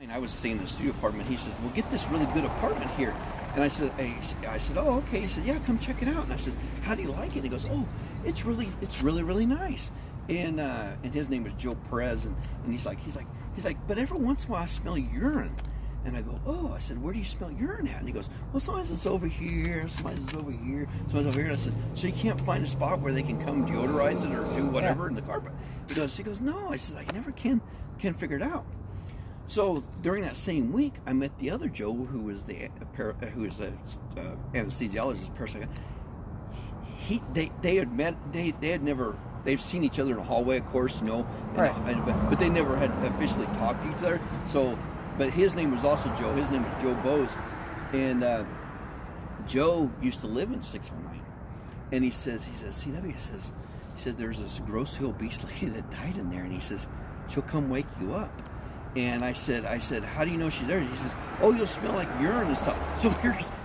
And I was staying in a studio apartment. He says, "Well, get this really good apartment here." And I said, "Oh, okay." He said, "Yeah, come check it out." And I said, "How do you like it?" And he goes, "Oh, it's really, really nice." And his name is Joe Perez, and he's like, "But every once in a while I smell urine." And I go, "Oh," I said, "Where do you smell urine at?" And he goes, "Well, sometimes it's over here, sometimes it's over here, sometimes over here." And I said, "So you can't find a spot where they can come deodorize it or do whatever in the carpet?" He goes, "No." I said, "I never can figure it out." So during that same week, I met the other Joe, who was the anesthesiologist, parapsychiatrist. They've seen each other in the hallway, of course, but they never had officially talked to each other. So, but his name was also Joe. His name was Joe Bose, and Joe used to live in 609. And he says, CW says, there's this grossly obese lady that died in there, and he says she'll come wake you up. And I said, "How do you know she's there?" He says, "Oh, you'll smell like urine and stuff." So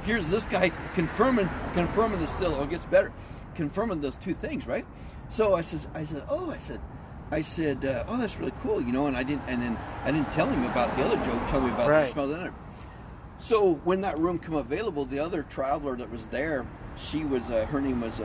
here's this guy confirming this still. Oh, it gets better, confirming those two things, right? So I said, "Oh, that's really cool," And I didn't tell him about the other Joe. Tell me about the smell of the. So when that room came available, the other traveler that was there, she was her name was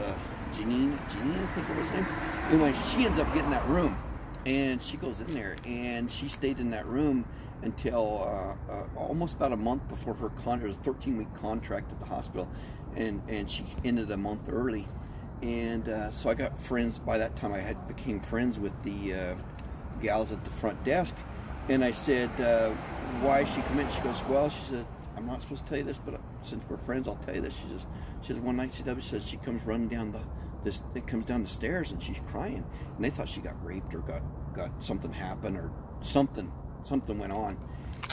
Janine, I think it was her name. Anyway, she ends up getting that room. And she goes in there, and she stayed in that room until almost about a month before her contract. It was a 13-week contract at the hospital, and she ended a month early. And so I got friends. By that time, I became friends with the gals at the front desk. And I said, "Why is she come in?" She goes, "Well," she said, "I'm not supposed to tell you this, but since we're friends, I'll tell you this." She says, "One night, CW says she comes running down it comes down the stairs and she's crying, and they thought she got raped or got something happened or something went on."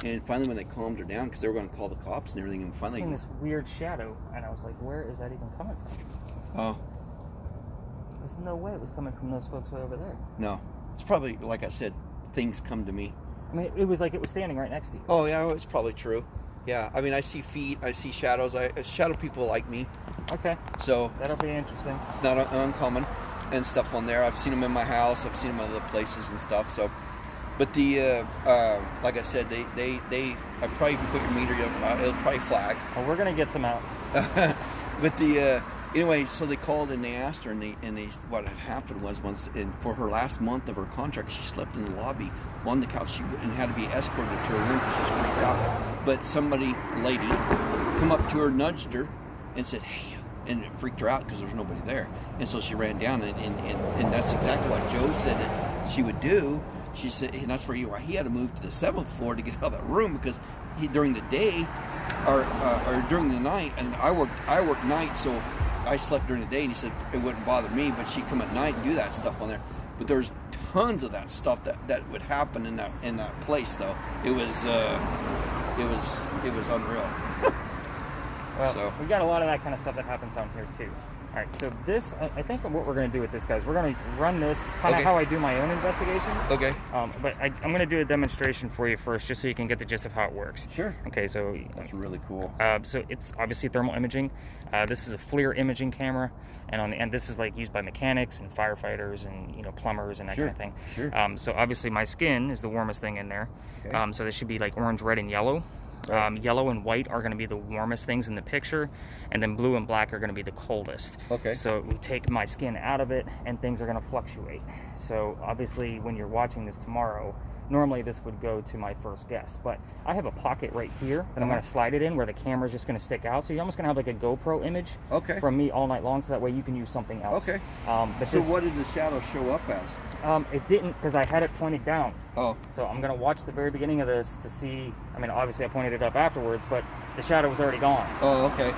And finally, when they calmed her down, because they were going to call the cops and everything, and finally, I seen this weird shadow, and I was like, "Where is that even coming from?" Oh, there's no way it was coming from those folks way over there. No, it's probably, like I said, things come to me. I mean, it was like it was standing right next to you. Oh yeah, it's probably true. Yeah, I mean, I see feet, I see shadows. Shadow people like me. Okay. So that'll be interesting. It's not uncommon and stuff on there. I've seen them in my house. I've seen them in other places and stuff. So, but the like I said, they I probably, if you put your meter up, it'll probably flag. Well, we're gonna get some out. But the anyway, so they called and they asked her, and they what had happened was for her last month of her contract, she slept in the lobby on the couch. And had to be escorted to her room because she's freaked out. But lady, come up to her, nudged her, and said, "Hey, you," and it freaked her out because there's nobody there. And so she ran down, and that's exactly what Joe said that she would do. She said, and that's where he had to move to the 7th floor to get out of that room, because during the day or during the night, and I worked night, so I slept during the day, and he said it wouldn't bother me, but she'd come at night and do that stuff on there. But there's tons of that stuff that would happen in that place, though. It was unreal. Well, we got a lot of that kind of stuff that happens down here too. All right, so this, I think what we're going to do with this, guys, we're going to run this kind of how I do my own investigations. Okay. But I'm going to do a demonstration for you first, just so you can get the gist of how it works. Sure. Okay, so that's really cool. So it's obviously thermal imaging. This is a FLIR imaging camera, and on the end, this is like used by mechanics and firefighters and plumbers and that kind of thing. Sure. So obviously my skin is the warmest thing in there. Okay. So this should be like orange, red, and yellow. Yellow and white are going to be the warmest things in the picture, and then blue and black are going to be the coldest. Okay. So we take my skin out of it, and things are going to fluctuate. So obviously, when you're watching this tomorrow, normally this would go to my first guest, but I have a pocket right here that I'm going to slide it in where the camera's just going to stick out. So you're almost going to have like a GoPro image from me all night long, so that way you can use something else. Okay. But so what did the shadow show up as? It didn't, because I had it pointed down. Oh. So I'm going to watch the very beginning of this to see. I mean, obviously I pointed it up afterwards, but the shadow was already gone. Oh, okay.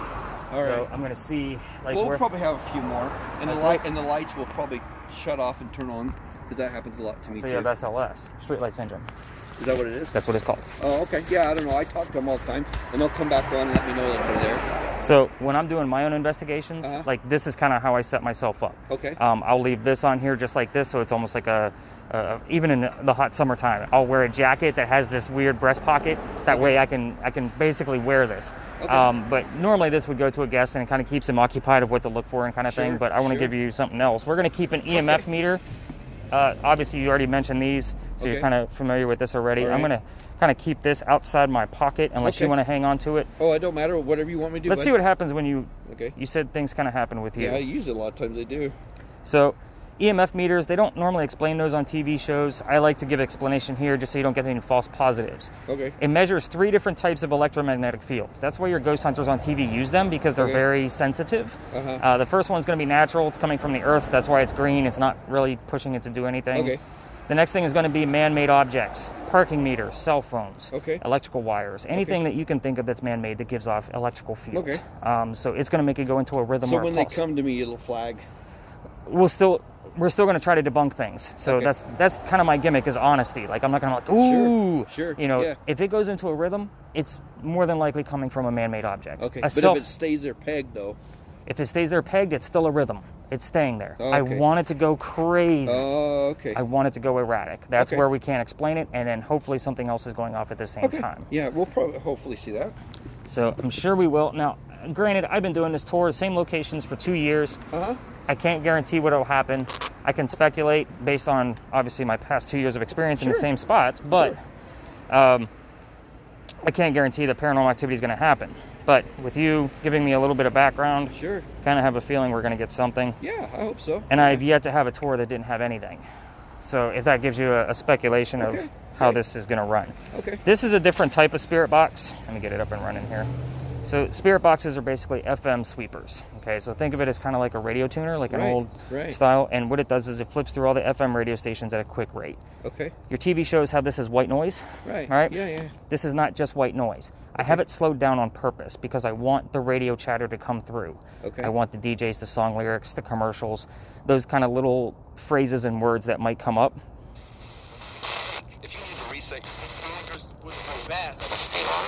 All right. So I'm going to see. We'll probably have a few more, and the lights will probably shut off and turn on, because that happens a lot to me too. So you have SLS, street light syndrome. Is that what it is? That's what it's called. Oh, okay. Yeah, I don't know. I talk to them all the time, and they'll come back on and let me know that they're there. So when I'm doing my own investigations, like this is kind of how I set myself up. Okay. I'll leave this on here just like this, so it's almost like even in the hot summertime, I'll wear a jacket that has this weird breast pocket. That way I can basically wear this. Okay. But normally this would go to a guest, and it kind of keeps them occupied of what to look for and kind of thing. But I want to give you something else. We're going to keep an EMF meter obviously you already mentioned these, so you're kind of familiar with this already. All right. I'm going to kind of keep this outside my pocket unless you want to hang on to it. Oh, it don't matter. Whatever you want me to do. Let's see what happens when you... Okay. You said things kind of happen with you. Yeah, I use it a lot of times. I do. So EMF meters, they don't normally explain those on TV shows. I like to give explanation here just so you don't get any false positives. Okay. It measures 3 different types of electromagnetic fields. That's why your ghost hunters on TV use them, because they're very sensitive. The first one's going to be natural. It's coming from the earth. That's why it's green. It's not really pushing it to do anything. Okay. The next thing is going to be man-made objects, parking meters, cell phones, Okay. electrical wires, anything that you can think of that's man-made that gives off electrical fields. Okay. So it's going to make it go into a rhythm or a So when they pulse. come to me, it'll flag. We're still going to try to debunk things. So that's kind of my gimmick, is honesty. Like, I'm not going to ooh, sure. You know, yeah. if it goes into a rhythm, it's more than likely coming from a man-made object. Okay. But if it stays there pegged, though. If it stays there pegged, it's still a rhythm. It's staying there. Oh, I okay. want it to go crazy. Oh, okay. I want it to go erratic. That's Okay. where we can't explain it, and then hopefully something else is going off at the same time. Yeah, we'll probably hopefully see that. So I'm sure we will. Now, granted, I've been doing this tour, same locations for 2 years. I can't guarantee what will happen. I can speculate based on, obviously, my past 2 years of experience in the same spots, but I can't guarantee that paranormal activity is going to happen. But with you giving me a little bit of background, kind of have a feeling we're going to get something. Yeah, I hope so. And I've yet to have a tour that didn't have anything. So if that gives you a speculation of how this is going to run. Okay. This is a different type of spirit box. Let me get it up and running here. So spirit boxes are basically FM sweepers. Okay, so think of it as kind of like a radio tuner, like an old style. And what it does is it flips through all the FM radio stations at a quick rate. Okay. Your TV shows have this as white noise. Right. All right. Yeah. This is not just white noise. I have it slowed down on purpose because I want the radio chatter to come through. Okay. I want the DJs, the song lyrics, the commercials, those kind of little phrases and words that might come up. If you need to reset,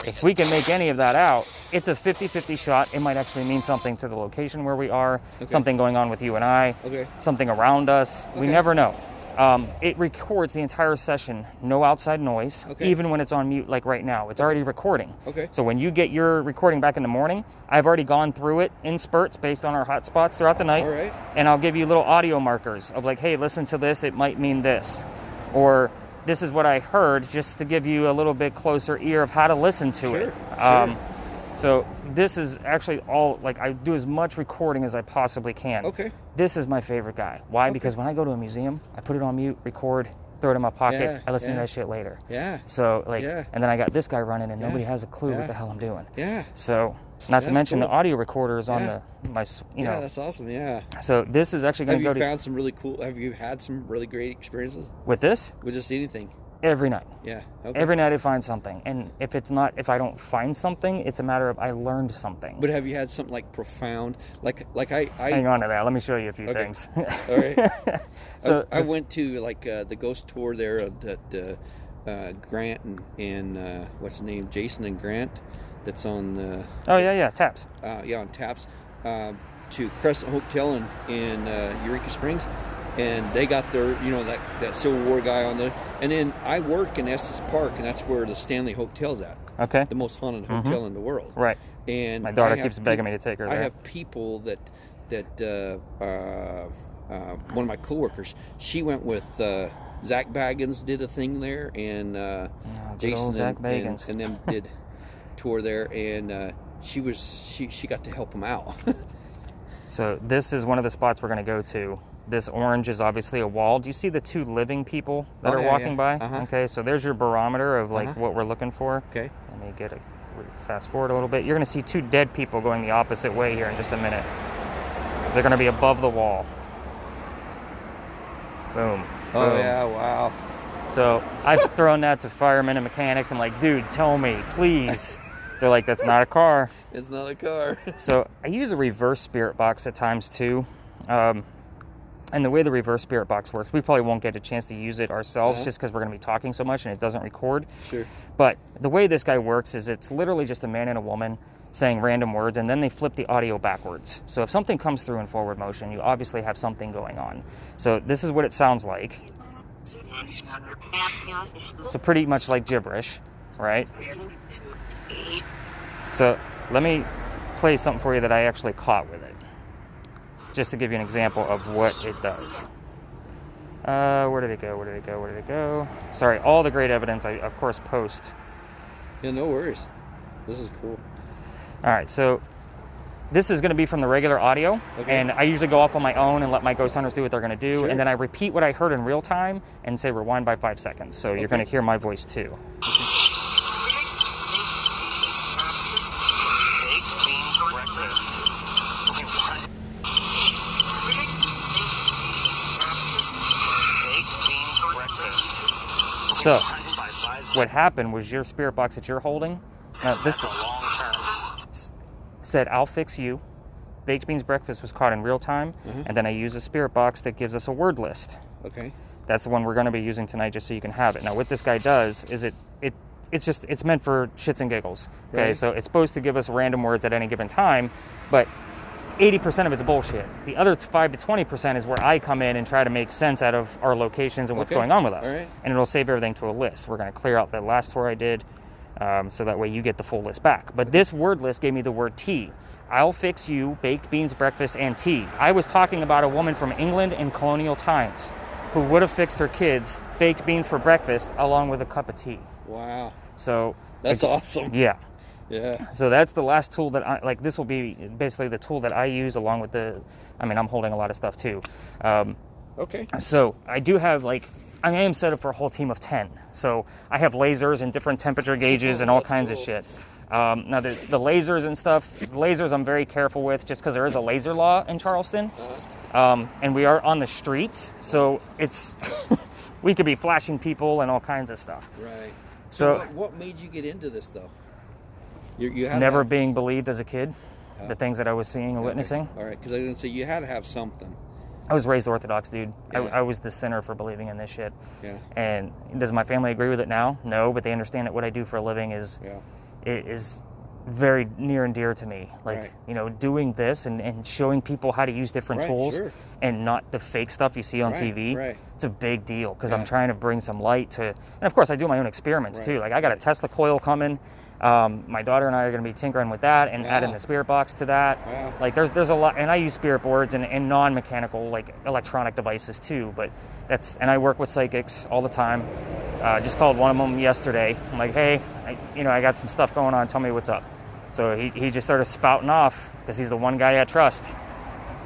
if we can make any of that out, it's a 50-50 shot. It might actually mean something to the location where we are, something going on with you and I, something around us. We never know. It records the entire session, no outside noise, even when it's on mute like right now. It's already recording. So when you get your recording back in the morning, I've already gone through it in spurts based on our hot spots throughout the night. And I'll give you little audio markers of like, hey, listen to this, it might mean this. Or this is what I heard, just to give you a little bit closer ear of how to listen to it. So this is actually all, like, I do as much recording as I possibly can. This is my favorite guy. Why? Because when I go to a museum, I put it on mute, record, throw it in my pocket, I listen to that shit later. So, like, and then I got this guy running and nobody has a clue what the hell I'm doing. So, not to mention the audio recorder is on my, you know. That's awesome, So this is actually going to go to... Have you had some really great experiences? With this? With just anything? Every night. Every night I find something. And if I don't find something, it's a matter of I learned something. But have you had something like profound, like I hang on to that. Let me show you a few things. All right. So I went to like the ghost tour there at Grant and what's his name, Jason and Grant, that's on. Taps. On Taps, to Crescent Hotel in Eureka Springs. And they got their, that Civil War guy on there. And then I work in Estes Park, and that's where the Stanley Hotel's at. Okay. The most haunted hotel in the world. Right. And my daughter keeps begging me to take her there. I have people that one of my coworkers, she went with Zach Baggins, did a thing there, and Jason and them did tour there, and she got to help them out. So this is one of the spots we're going to go to. This orange is obviously a wall. Do you see the 2 living people that are walking by? Okay, so there's your barometer of like what we're looking for. Okay. Let me get fast forward a little bit. You're going to see 2 dead people going the opposite way here in just a minute. They're going to be above the wall. Boom. Oh, boom. yeah, wow. So I've thrown that to firemen and mechanics. I'm like, dude, tell me, please. They're like, that's not a car. It's not a car. So I use a reverse spirit box at times too. And the way the reverse spirit box works, we probably won't get a chance to use it ourselves just because we're going to be talking so much and it doesn't record. Sure. But the way this guy works is it's literally just a man and a woman saying random words, and then they flip the audio backwards. So if something comes through in forward motion, you obviously have something going on. So this is what it sounds like. So pretty much like gibberish, right? So let me play something for you that I actually caught with it, just to give you an example of what it does. Where did it go? Sorry, all the great evidence I, of course, post. Yeah, no worries. This is cool. All right, so this is going to be from the regular audio, and I usually go off on my own and let my ghost hunters do what they're going to do, and then I repeat what I heard in real time and say rewind by 5 seconds. So you're going to hear my voice too. So, what happened was your spirit box that you're holding, this said, I'll fix you. Baked beans breakfast was caught in real time, and then I use a spirit box that gives us a word list. Okay. That's the one we're going to be using tonight just so you can have it. Now, what this guy does is it's meant for shits and giggles. Okay, so it's supposed to give us random words at any given time, but 80% of it's bullshit. The other 5 to 20% is where I come in and try to make sense out of our locations and what's going on with us. And it'll save everything to a list. We're going to clear out the last tour I did, so that way you get the full list back. But this word list gave me the word tea. I'll fix you baked beans, breakfast, and tea. I was talking about a woman from England in colonial times who would have fixed her kids baked beans for breakfast along with a cup of tea. Wow. So that's awesome. Yeah. Yeah. So that's the last tool that I like. This will be basically the tool that I use along with I'm holding a lot of stuff too. Okay. So I do have I am set up for a whole team of 10. So I have lasers and different temperature gauges and all kinds of shit. Now the lasers and stuff, I'm very careful with just because there is a laser law in Charleston. And we are on the streets. So it's, we could be flashing people and all kinds of stuff. Right. So what made you get into this though? You had never being believed as a kid, the things that I was seeing and witnessing. All right, because I was going to say you had to have something. I was raised Orthodox, dude. Yeah. I was the sinner for believing in this shit. Yeah. And does my family agree with it now? No, but they understand that what I do for a living is very near and dear to me. Doing this and showing people how to use different tools and not the fake stuff you see on TV. Right. It's a big deal because I'm trying to bring some light to, and of course I do my own experiments too. Like I got a Tesla coil coming. My daughter and I are going to be tinkering with that and adding the spirit box to that. Wow. Like there's a lot, and I use spirit boards and non-mechanical electronic devices too. But and I work with psychics all the time. Just called one of them yesterday. I'm like, hey, I got some stuff going on. Tell me what's up. So he just started spouting off because he's the one guy I trust.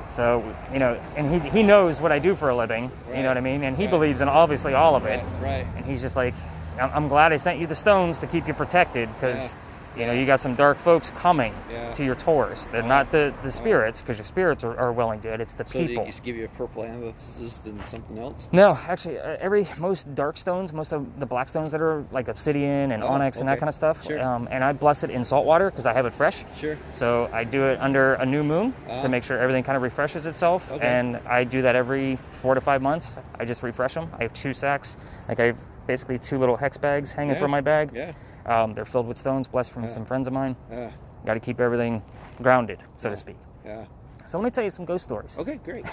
So and he knows what I do for a living. Right. You know what I mean? And he believes in obviously all of it. Right. And he's just like, I'm glad I sent you the stones to keep you protected because you got some dark folks coming to your tours. They're not the spirits because your spirits are well and good. It's the people. So did he just give you a purple amethyst and something else? No, actually, most dark stones, most of the black stones that are like obsidian and onyx and that kind of stuff. Sure. And I bless it in salt water because I have it fresh. Sure. So I do it under a new moon to make sure everything kind of refreshes itself. Okay. And I do that every 4 to 5 months. I just refresh them. I have 2 sacks. I have basically 2 little hex bags hanging from my bag. Yeah. They're filled with stones, blessed from some friends of mine. Yeah. Got to keep everything grounded, so to speak. Yeah. So let me tell you some ghost stories. Okay, great.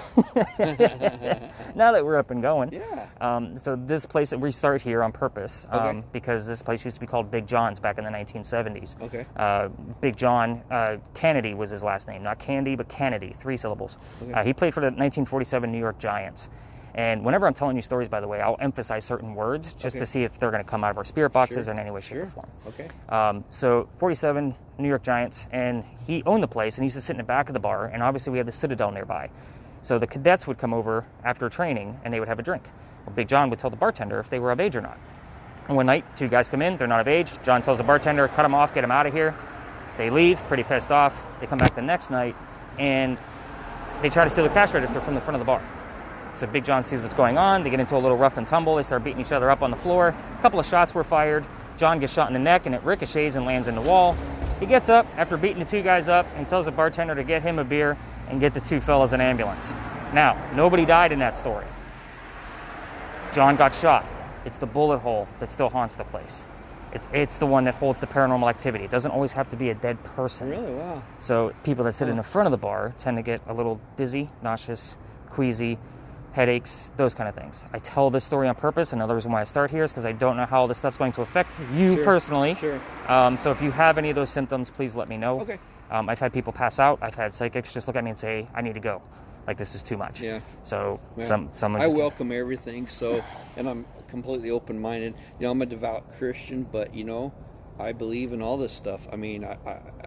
Now that we're up and going. Yeah. So this place that we start here on purpose, because this place used to be called Big John's back in the 1970s. Okay. Big John Kennedy was his last name, not Candy, but Kennedy, 3 syllables. Okay. He played for the 1947 New York Giants. And whenever I'm telling you stories, by the way, I'll emphasize certain words just to see if they're going to come out of our spirit boxes or in any way, shape, or form. Okay. So 47 New York Giants, and he owned the place, and he used to sit in the back of the bar, and obviously we have the Citadel nearby. So the cadets would come over after training, and they would have a drink. Well, Big John would tell the bartender if they were of age or not. And one night, 2 guys come in, they're not of age. John tells the bartender, cut them off, get them out of here. They leave, pretty pissed off. They come back the next night, and they try to steal the cash register from the front of the bar. So Big John sees what's going on. They get into a little rough and tumble. They start beating each other up on the floor. A couple of shots were fired. John gets shot in the neck, and it ricochets and lands in the wall. He gets up after beating the 2 guys up and tells the bartender to get him a beer and get the 2 fellas an ambulance. Now, nobody died in that story. John got shot. It's the bullet hole that still haunts the place. It's the one that holds the paranormal activity. It doesn't always have to be a dead person. Really? Wow. So people that sit in the front of the bar tend to get a little dizzy, nauseous, queasy, headaches, those kind of things. I tell this story on purpose. Another reason why I start here is because I don't know how this stuff's going to affect you personally. Sure. So if you have any of those symptoms, please let me know. Okay. I've had people pass out. I've had psychics just look at me and say, I need to go. Like, this is too much. Yeah. So Well, someone's I just- welcome everything. So, and I'm completely open-minded. I'm a devout Christian, but I believe in all this stuff. I mean,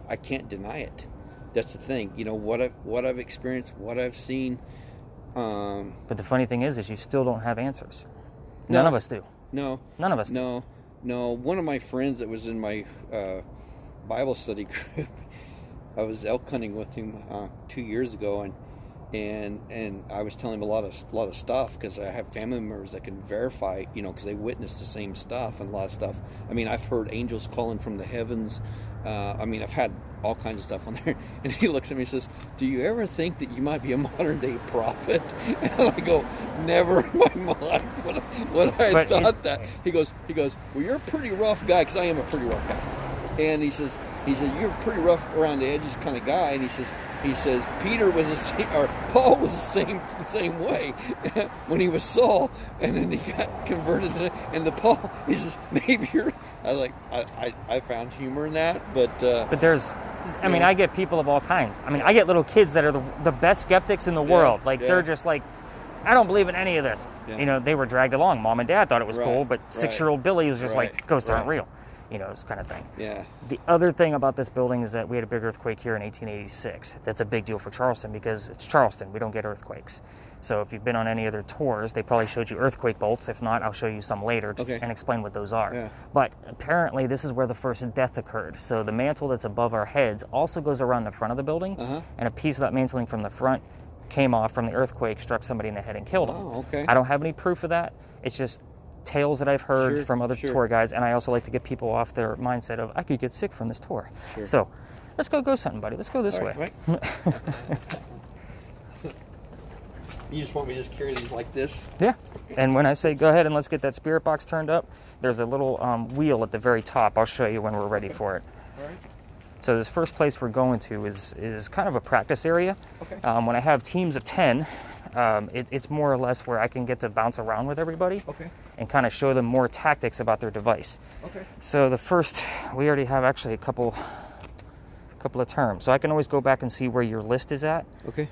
I can't deny it. That's the thing. What I've experienced, what I've seen. But the funny thing is you still don't have answers. None No. of us do. No. None of us do. No. One of my friends that was in my Bible study group, I was elk hunting with him 2 years ago, and I was telling him a lot of stuff because I have family members that can verify, because they witnessed the same stuff and a lot of stuff. I mean, I've heard angels calling from the heavens. I've had all kinds of stuff on there. And he looks at me and says, "Do you ever think that you might be a modern day prophet?" And I go, "Never in my life would I But thought that." He goes, "Well, you're a pretty rough guy," because I am a pretty rough guy. And he says, "You're a pretty rough around the edges kind of guy." And he says, Peter was the same, or Paul was the same way when he was Saul, and then he got converted. And the Paul, he says, "Maybe you're." I found humor in that, but there's, I mean, I get people of all kinds. I mean, I get little kids that are the best skeptics in the world. Like, they're just like, I don't believe in any of this. Yeah. They were dragged along. Mom and Dad thought it was cool, but 6-year-old Billy was just like, ghosts aren't real. This kind of thing. Yeah. The other thing about this building is that we had a big earthquake here in 1886. That's a big deal for Charleston because it's Charleston. We don't get earthquakes. So if you've been on any other tours, they probably showed you earthquake bolts. If not, I'll show you some later and explain what those are. Yeah. But apparently this is where the first death occurred. So the mantle that's above our heads also goes around the front of the building, and a piece of that mantling from the front came off from the earthquake, struck somebody in the head and killed them. Oh, okay. I don't have any proof of that. It's just tales that I've heard from other tour guides, and I also like to get people off their mindset of, I could get sick from this tour. Sure. So let's go ghost hunting, buddy. Let's go this way. Right. You just want me to just carry these like this? Yeah. And when I say go ahead and let's get that spirit box turned up, there's a little wheel at the very top. I'll show you when we're ready for it. All right. So this first place we're going to is kind of a practice area. Okay. When I have teams of 10, it's more or less where I can get to bounce around with everybody and kind of show them more tactics about their device. Okay. So the first, we already have actually a couple of terms. So I can always go back and see where your list is at. Okay.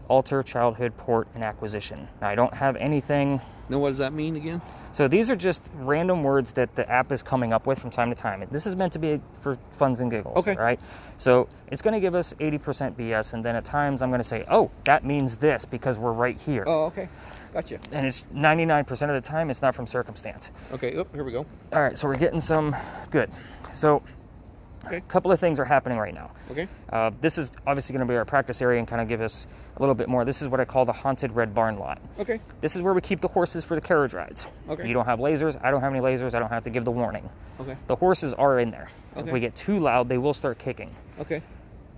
Alter, childhood, port, and acquisition. Now I don't have anything. Now what does that mean again? So these are just random words that the app is coming up with from time to time. This is meant to be for funs and giggles, right? So it's going to give us 80% BS, and then at times I'm going to say, oh, that means this because we're right here. Oh, okay. Gotcha. And it's 99% of the time it's not from circumstance. Okay, here we go. All right, so we're getting some good. So a couple of things are happening right now. Okay. This is obviously going to be our practice area and kind of give us a little bit more. This is what I call the haunted red barn lot. Okay. This is where we keep the horses for the carriage rides. Okay. You don't have lasers. I don't have any lasers. I don't have to give the warning. Okay. The horses are in there. Okay. If we get too loud, they will start kicking. Okay.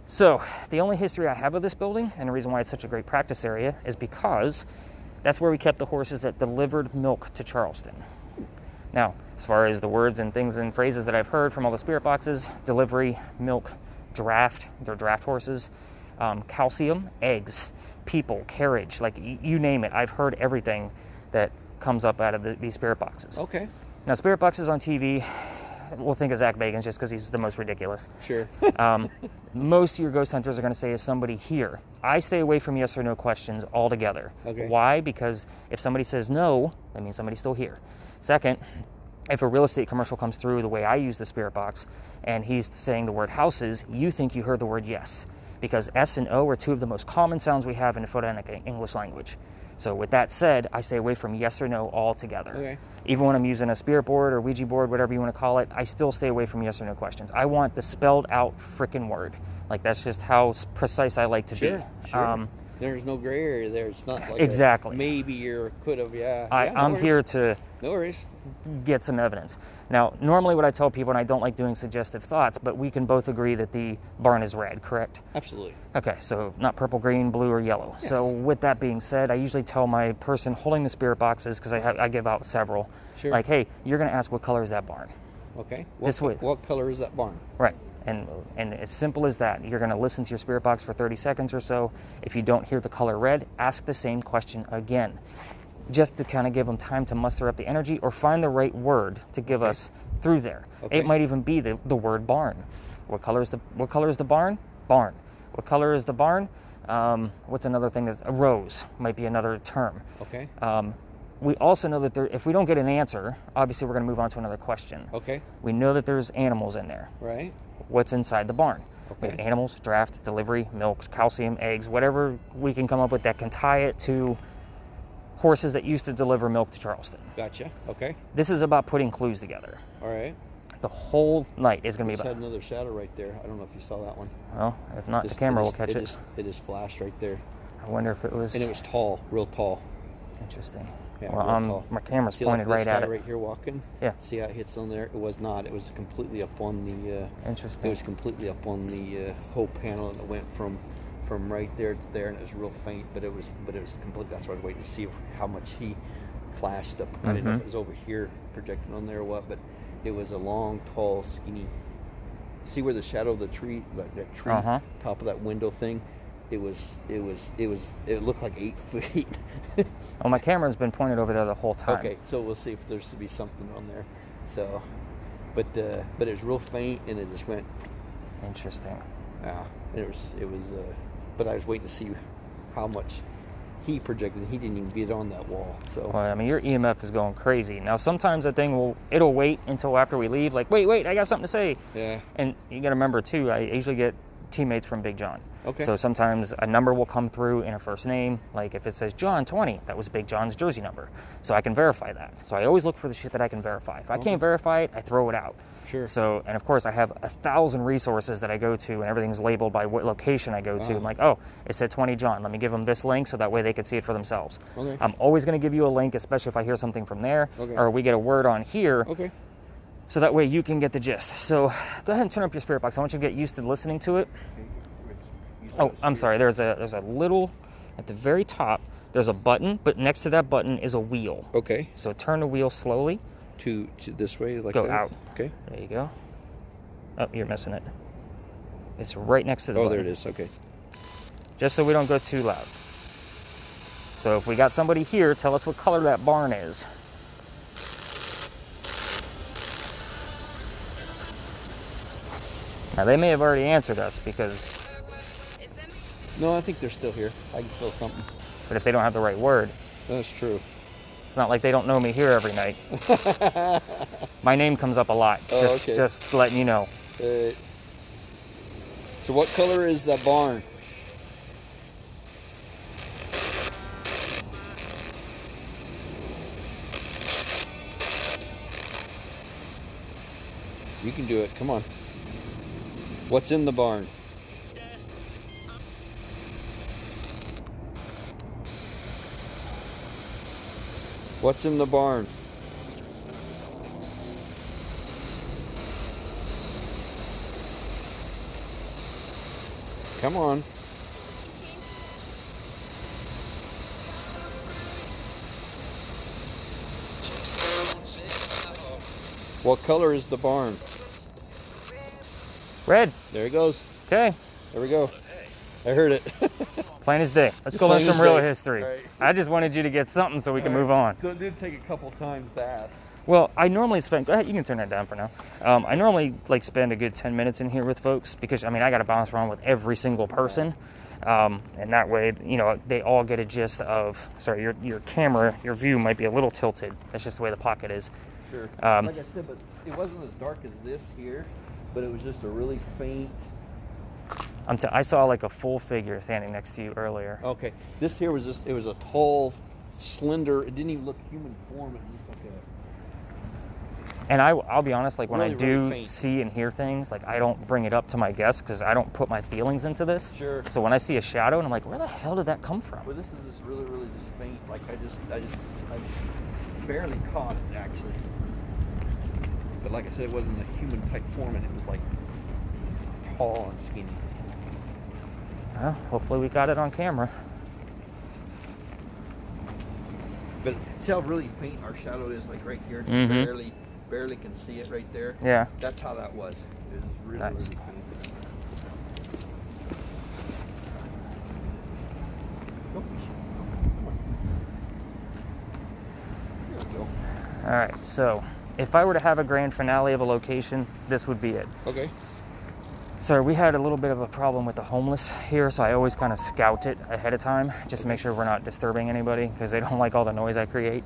So the only history I have of this building, and the reason why it's such a great practice area, is because that's where we kept the horses that delivered milk to Charleston. Now, as far as the words and things and phrases that I've heard from all the spirit boxes, delivery, milk, draft, they're draft horses, calcium, eggs, people, carriage, like you name it. I've heard everything that comes up out of these spirit boxes. Okay. Now, spirit boxes on TV, we'll think of Zach Bagans just because he's the most ridiculous. Sure. Most of your ghost hunters are going to say, is somebody here? I stay away from yes or no questions altogether. Okay. Why? Because if somebody says no, that means somebody's still here. Second, if a real estate commercial comes through the way I use the spirit box and he's saying the word houses, you think you heard the word yes. Because S and O are two of the most common sounds we have in the photonic English language. So with that said, I stay away from yes or no altogether. Okay. Even when I'm using a spirit board or Ouija board, whatever you want to call it, I still stay away from yes or no questions. I want the spelled out frickin' word. Like, that's just how precise I like to be. Sure. There's no gray area there. It's not like exactly. Maybe or could have, I'm here to no worries. Get some evidence. Now, normally what I tell people, and I don't like doing suggestive thoughts, but we can both agree that the barn is red, correct? Absolutely. Okay, so not purple, green, blue, or yellow. Yes. So with that being said, I usually tell my person holding the spirit boxes, because I give out several, like, hey, you're going to ask what color is that barn? Okay. What color is that barn? Right. And as simple as that, you're going to listen to your spirit box for 30 seconds or so. If you don't hear the color red, ask the same question again, just to kind of give them time to muster up the energy or find the right word to give us through there. It might even be the word barn. What color is the barn? Barn. What color is the barn? What's another thing? A rose might be another term. Okay. We also know that if we don't get an answer, obviously we're going to move on to another question. Okay. We know that there's animals in there. Right. What's inside the barn? Okay. We have animals, draft, delivery, milk, calcium, eggs, whatever we can come up with that can tie it to horses that used to deliver milk to Charleston. Gotcha. Okay. This is about putting clues together. All right. The whole night is going to be Just about... had another shadow right there. I don't know if you saw that one. Well, if not, the camera will catch it. It just flashed right there. I wonder if it was... And it was tall, real tall. Interesting. Yeah, well, real tall. My camera's See, pointed like right this at guy it. right here walking? Yeah. See how it hits on there? It was not. It was completely up on the... Interesting. It was completely up on the whole panel, and it went from right there to there, and it was real faint, but it was complete. That's why I was waiting to see how much he flashed up. I didn't know if it was over here projecting on there or what, but it was a long, tall, skinny. See where the shadow of the tree, that tree, top of that window thing? It looked like 8 feet. Well, my camera's been pointed over there the whole time. Okay, so we'll see if there's to be something on there. So, but it was real faint, and it just went. Interesting. Yeah, it was. But I was waiting to see how much he projected. He didn't even get on that wall. So. Well, I mean, your EMF is going crazy. Now, sometimes that thing it'll wait until after we leave. Like, wait, I got something to say. Yeah. And you got to remember too. I usually get teammates from Big John. Okay. So sometimes a number will come through in a first name. Like if it says John 20, that was Big John's jersey number. So I can verify that. So I always look for the shit that I can verify. If I can't verify it, I throw it out. Sure. So, and of course I have 1,000 resources that I go to, and everything's labeled by what location I go to. I'm like, oh, it said 20 John. Let me give them this link so that way they can see it for themselves. Okay. I'm always going to give you a link, especially if I hear something from there, Okay. or we get a word on here. Okay. So that way you can get the gist. So go ahead and turn up your spirit box. I want you to get used to listening to it. Oh, I'm sorry. There's a little, at the very top, there's a button, but next to that button is a wheel. Okay. So turn the wheel slowly. To this way, like go that? out. Okay. There you go. Oh, you're missing it. It's right next to the button. There it is. Okay. Just so we don't go too loud. So if we got somebody here, tell us what color that barn is. Now, they may have already answered us because... No, I think they're still here. I can feel something. But if they don't have the right word... That's true. It's not like they don't know me here every night. My name comes up a lot. Okay. Just letting you know. So what color is that barn? You can do it. Come on. What's in the barn? What's in the barn? Come on. What color is the barn? Red. There he goes. Okay. There we go. I heard it. Plain as day. Let's go learn some real history. Right. I just wanted you to get something so we can move on. So it did take a couple times to ask. Well, I normally spend... Go ahead, you can turn that down for now. I normally spend a good 10 minutes in here with folks because, I mean, I got to bounce around with every single person. And that way, you know, they all get a gist of... Sorry, your camera, your view might be a little tilted. That's just the way the pocket is. Sure. Like I said, but it wasn't as dark as this here, but it was just a really faint... I saw like a full figure standing next to you earlier. Okay. This here was just... It was a tall, slender... It didn't even look human form. It was just like a... And I'll be honest, like when really, I do really see and hear things, like I don't bring it up to my guests because I don't put my feelings into this. Sure. So when I see a shadow and I'm like, where the hell did that come from? Well, this is just really, really just faint. Like I barely caught it actually. But like I said, it wasn't a human type form, and it was like tall and skinny. Well, hopefully we got it on camera. But see how really faint our shadow is, like right here, just barely can see it right there. Yeah. That's how that was. It was really, Nice. really faint. Oh, come on. There we go. All right, so if I were to have a grand finale of a location, this would be it. Okay. So we had a little bit of a problem with the homeless here, so I always kind of scout it ahead of time just to make sure we're not disturbing anybody because they don't like all the noise I create.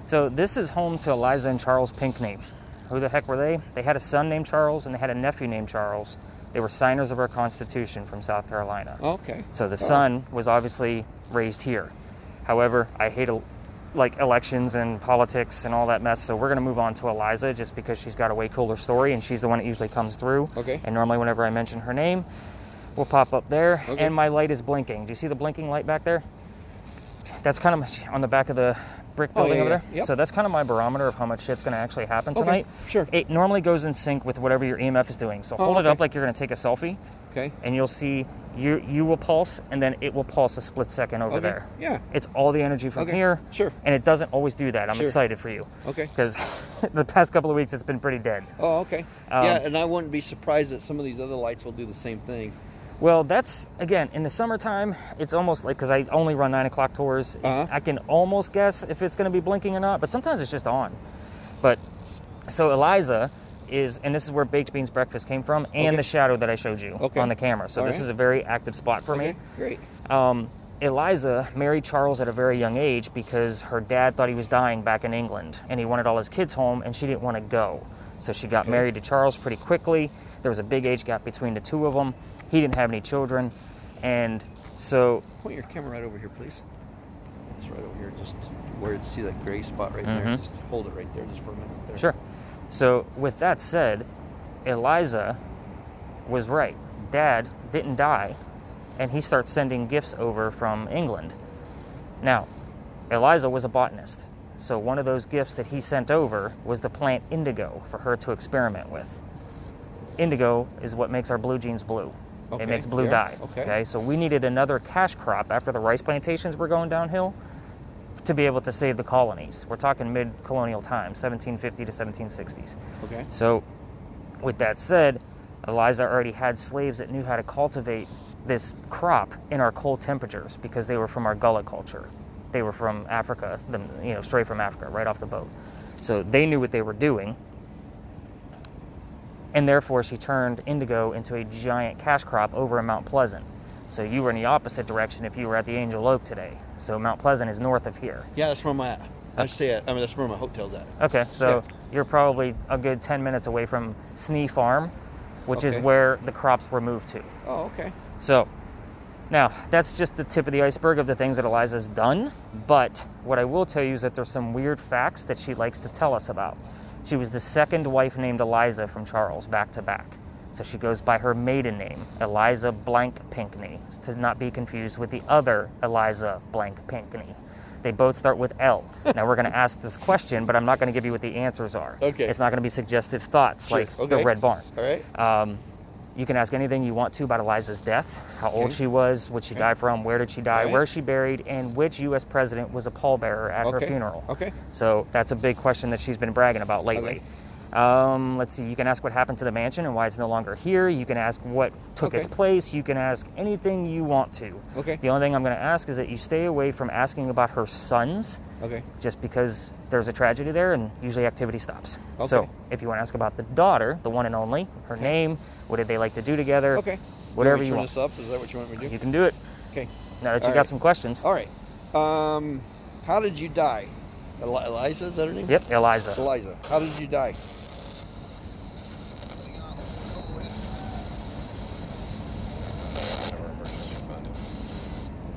So this is home to Eliza and Charles Pinckney. Who the heck were they? They had a son named Charles and they had a nephew named Charles. They were signers of our Constitution from South Carolina. Okay. So the son was obviously raised here. However, I hate like elections and politics and all that mess, so we're going to move on to Eliza just because she's got a way cooler story and she's the one that usually comes through. Okay. And normally whenever I mention her name, we'll pop up there. Okay. And my light is blinking. Do you see the blinking light back there? That's kind of on the back of the brick building over there. Yep. So that's kind of my barometer of how much shit's going to actually happen tonight. Sure. It normally goes in sync with whatever your EMF is doing. So hold it up like you're going to take a selfie. Okay. And you'll see you will pulse, and then it will pulse a split second over there. Yeah. It's all the energy from here. Sure. And it doesn't always do that. I'm excited for you. Okay. Because the past couple of weeks it's been pretty dead. Oh, okay. Yeah, and I wouldn't be surprised that some of these other lights will do the same thing. Well, that's, again, in the summertime, it's almost like, because I only run 9 o'clock tours, I can almost guess if it's going to be blinking or not, but sometimes it's just on. But, so Eliza is, and this is where Baked Beans Breakfast came from, and the shadow that I showed you on the camera. So this is a very active spot for me. Great. Eliza married Charles at a very young age because her dad thought he was dying back in England, and he wanted all his kids home, and she didn't want to go. So she got married to Charles pretty quickly. There was a big age gap between the two of them. He didn't have any children, and so... Point your camera right over here, please. It's right over here, just where you see that gray spot right there. Just hold it right there just for a minute. There. Sure. So with that said, Eliza was right. Dad didn't die, and he starts sending gifts over from England. Now, Eliza was a botanist, so one of those gifts that he sent over was the plant indigo for her to experiment with. Indigo is what makes our blue jeans blue. It makes blue dye. Okay, so we needed another cash crop after the rice plantations were going downhill to be able to save the colonies. We're talking mid-colonial times, 1750 to 1760s. Okay. So with that said, Eliza already had slaves that knew how to cultivate this crop in our cold temperatures because they were from our gullah culture. They were from Africa, straight from Africa, right off the boat. So they knew what they were doing. And therefore, she turned indigo into a giant cash crop over in Mount Pleasant. So you were in the opposite direction if you were at the Angel Oak today. So Mount Pleasant is north of here. Yeah, that's where I'm at. That's where my hotel's at. Okay, so you're probably a good 10 minutes away from Snee Farm, which is where the crops were moved to. Oh, okay. So, now, that's just the tip of the iceberg of the things that Eliza's done. But what I will tell you is that there's some weird facts that she likes to tell us about. She was the second wife named Eliza from Charles, back to back. So she goes by her maiden name, Eliza Blank Pinckney, to not be confused with the other Eliza Blank Pinckney. They both start with L. Now we're going to ask this question, but I'm not going to give you what the answers are. Okay. It's not going to be suggestive thoughts like the Red Barn. All right. You can ask anything you want to about Eliza's death, how old she was, what she died from, where did she die, where she buried, and which U.S. president was a pallbearer at her funeral. Okay. So that's a big question that she's been bragging about lately. Let's see, you can ask what happened to the mansion and why it's no longer here. You can ask what took its place. You can ask anything you want to. Okay. The only thing I'm going to ask is that you stay away from asking about her sons. Okay. Just because there's a tragedy there and usually activity stops. Okay. So if you want to ask about the daughter, the one and only, her name, what did they like to do together? Okay. Whatever you want. Turn this up? Is that what you want me to do? You can do it. Okay. Now that you got some questions. All right. How did you die? Eliza, is that her name? Yep, Eliza. Eliza. How did you die?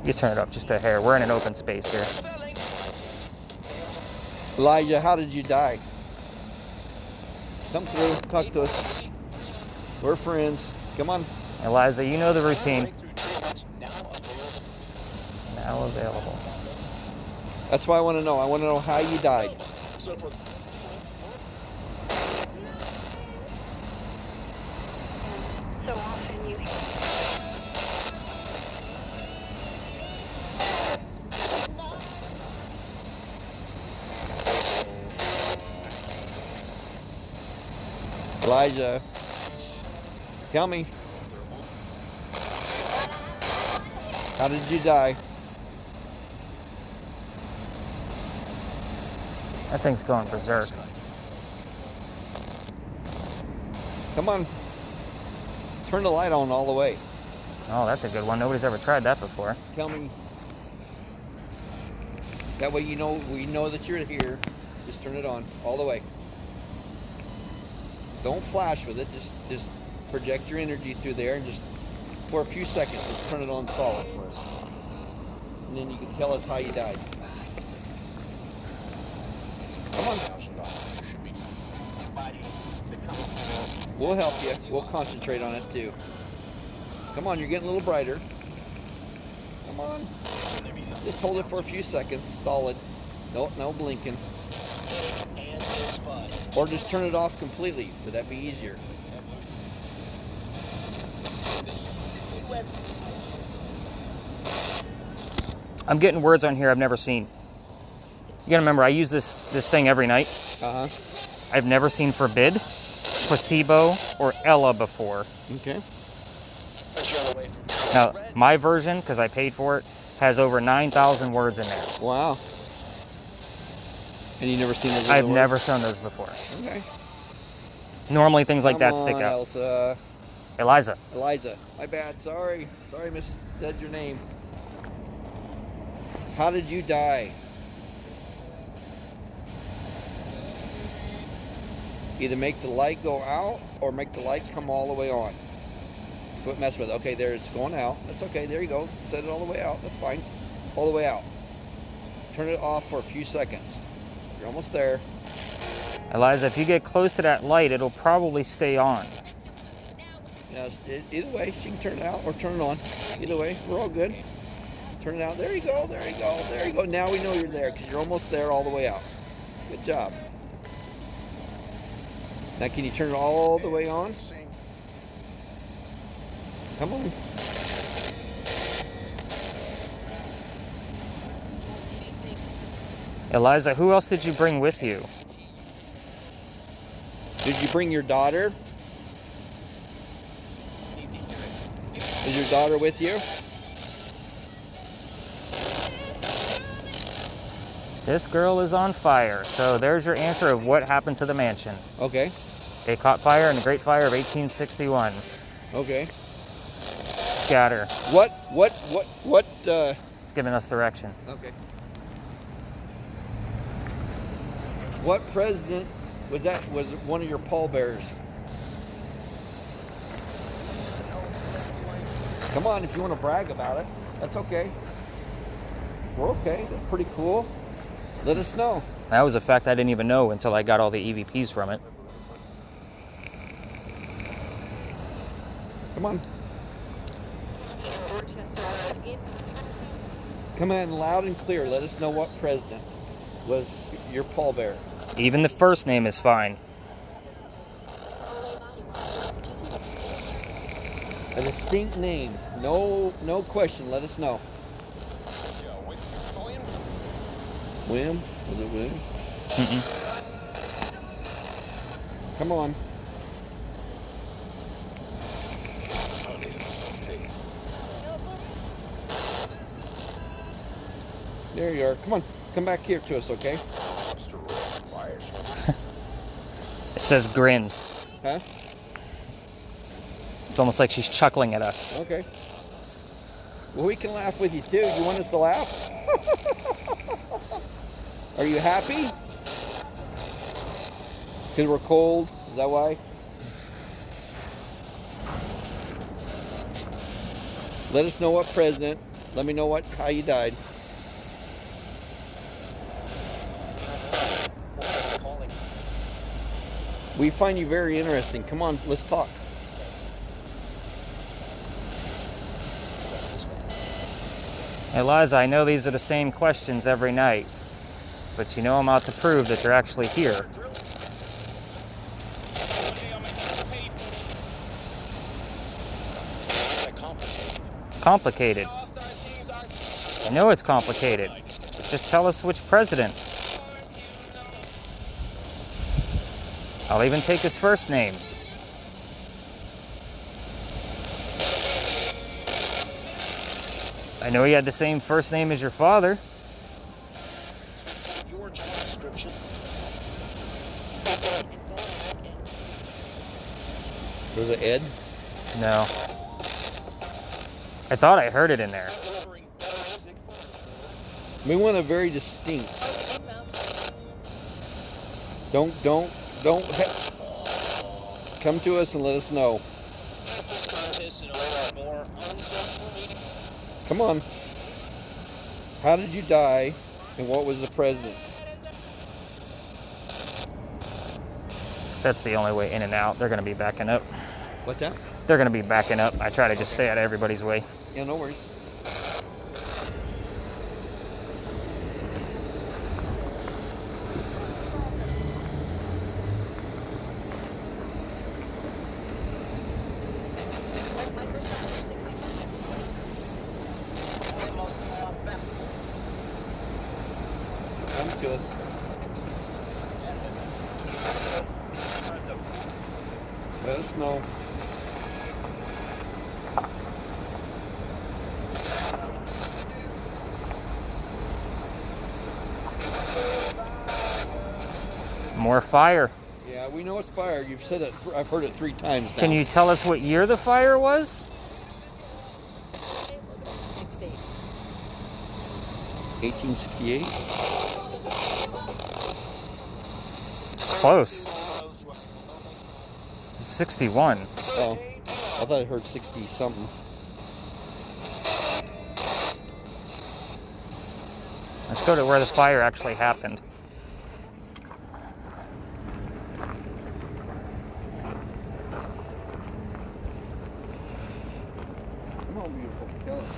You turn it up just a hair. We're in an open space here. Elijah, how did you die? Come through, talk to us. We're friends. Come on. Eliza, you know the routine. Now available. That's what I want to know. I want to know how you died. Elijah, tell me, how did you die? That thing's going berserk. Come on. Turn the light on all the way. Oh, that's a good one. Nobody's ever tried that before. Tell me. That way we know that you're here. Just turn it on all the way. Don't flash with it. Just project your energy through there and just for a few seconds, just turn it on solid for us. And then you can tell us how you died. Come on. We'll help you. We'll concentrate on it too. Come on, you're getting a little brighter. Come on. Just hold it for a few seconds, solid. No blinking. Or just turn it off completely. Would that be easier? I'm getting words on here I've never seen. You gotta remember, I use this thing every night. Uh-huh. I've never seen forbid, placebo, or Ella before. Okay. Now, my version, because I paid for it, has over 9,000 words in there. Wow. And you never seen those? I've never seen those before. Okay. Normally things like Come that stick on, out. Elsa. Eliza. My bad. Sorry, Miss. Said your name. How did you die? Either make the light go out or make the light come all the way on. Quit messing with it. Okay, there it's going out. That's okay. There you go. Set it all the way out. That's fine. All the way out. Turn it off for a few seconds. You're almost there. Eliza, if you get close to that light, it'll probably stay on. Now, either way, she can turn it out or turn it on. Either way, we're all good. Turn it out. There you go. There you go. There you go. Now we know you're there because you're almost there all the way out. Good job. Now, can you turn it all the way on? Come on. Eliza, who else did you bring with you? Did you bring your daughter? Is your daughter with you? This girl is on fire. So there's your answer of what happened to the mansion. Okay. It caught fire in the Great Fire of 1861. Okay. Scatter. What? It's giving us direction. Okay. What president was one of your pallbearers? Come on, if you want to brag about it, that's okay. We're okay. That's pretty cool. Let us know. That was a fact I didn't even know until I got all the EVPs from it. Come on. Come on, loud and clear. Let us know what president was your pallbearer. Even the first name is fine. A distinct name. No question. Let us know. William? Was it William? Come on. There you are. Come on. Come back here to us, okay? It says grin. Huh? It's almost like she's chuckling at us. Okay. Well, we can laugh with you too. You want us to laugh? Are you happy? Because we're cold? Is that why? Let us know what president. Let me know how you died. We find you very interesting. Come on, let's talk. Eliza, I know these are the same questions every night, but you know I'm out to prove that you're actually here. Complicated. I know it's complicated. Just tell us which president. I'll even take his first name. I know he had the same first name as your father. Your job description. Was it Ed? No. I thought I heard it in there. We want a very distinct. Don't. Come to us and let us know. Come on. How did you die, and what was the president? That's the only way in and out. They're going to be backing up. What's that? They're going to be backing up. I try to just stay out of everybody's way. Yeah, no worries. Come to us. Let us know. More fire. Yeah, we know it's fire. You've said it. I've heard it 3 times now. Can you tell us what year the fire was? 1868? Close. 61. Oh, I thought I heard 60 something. Let's go to where the fire actually happened. Come on, beautiful. Tell us.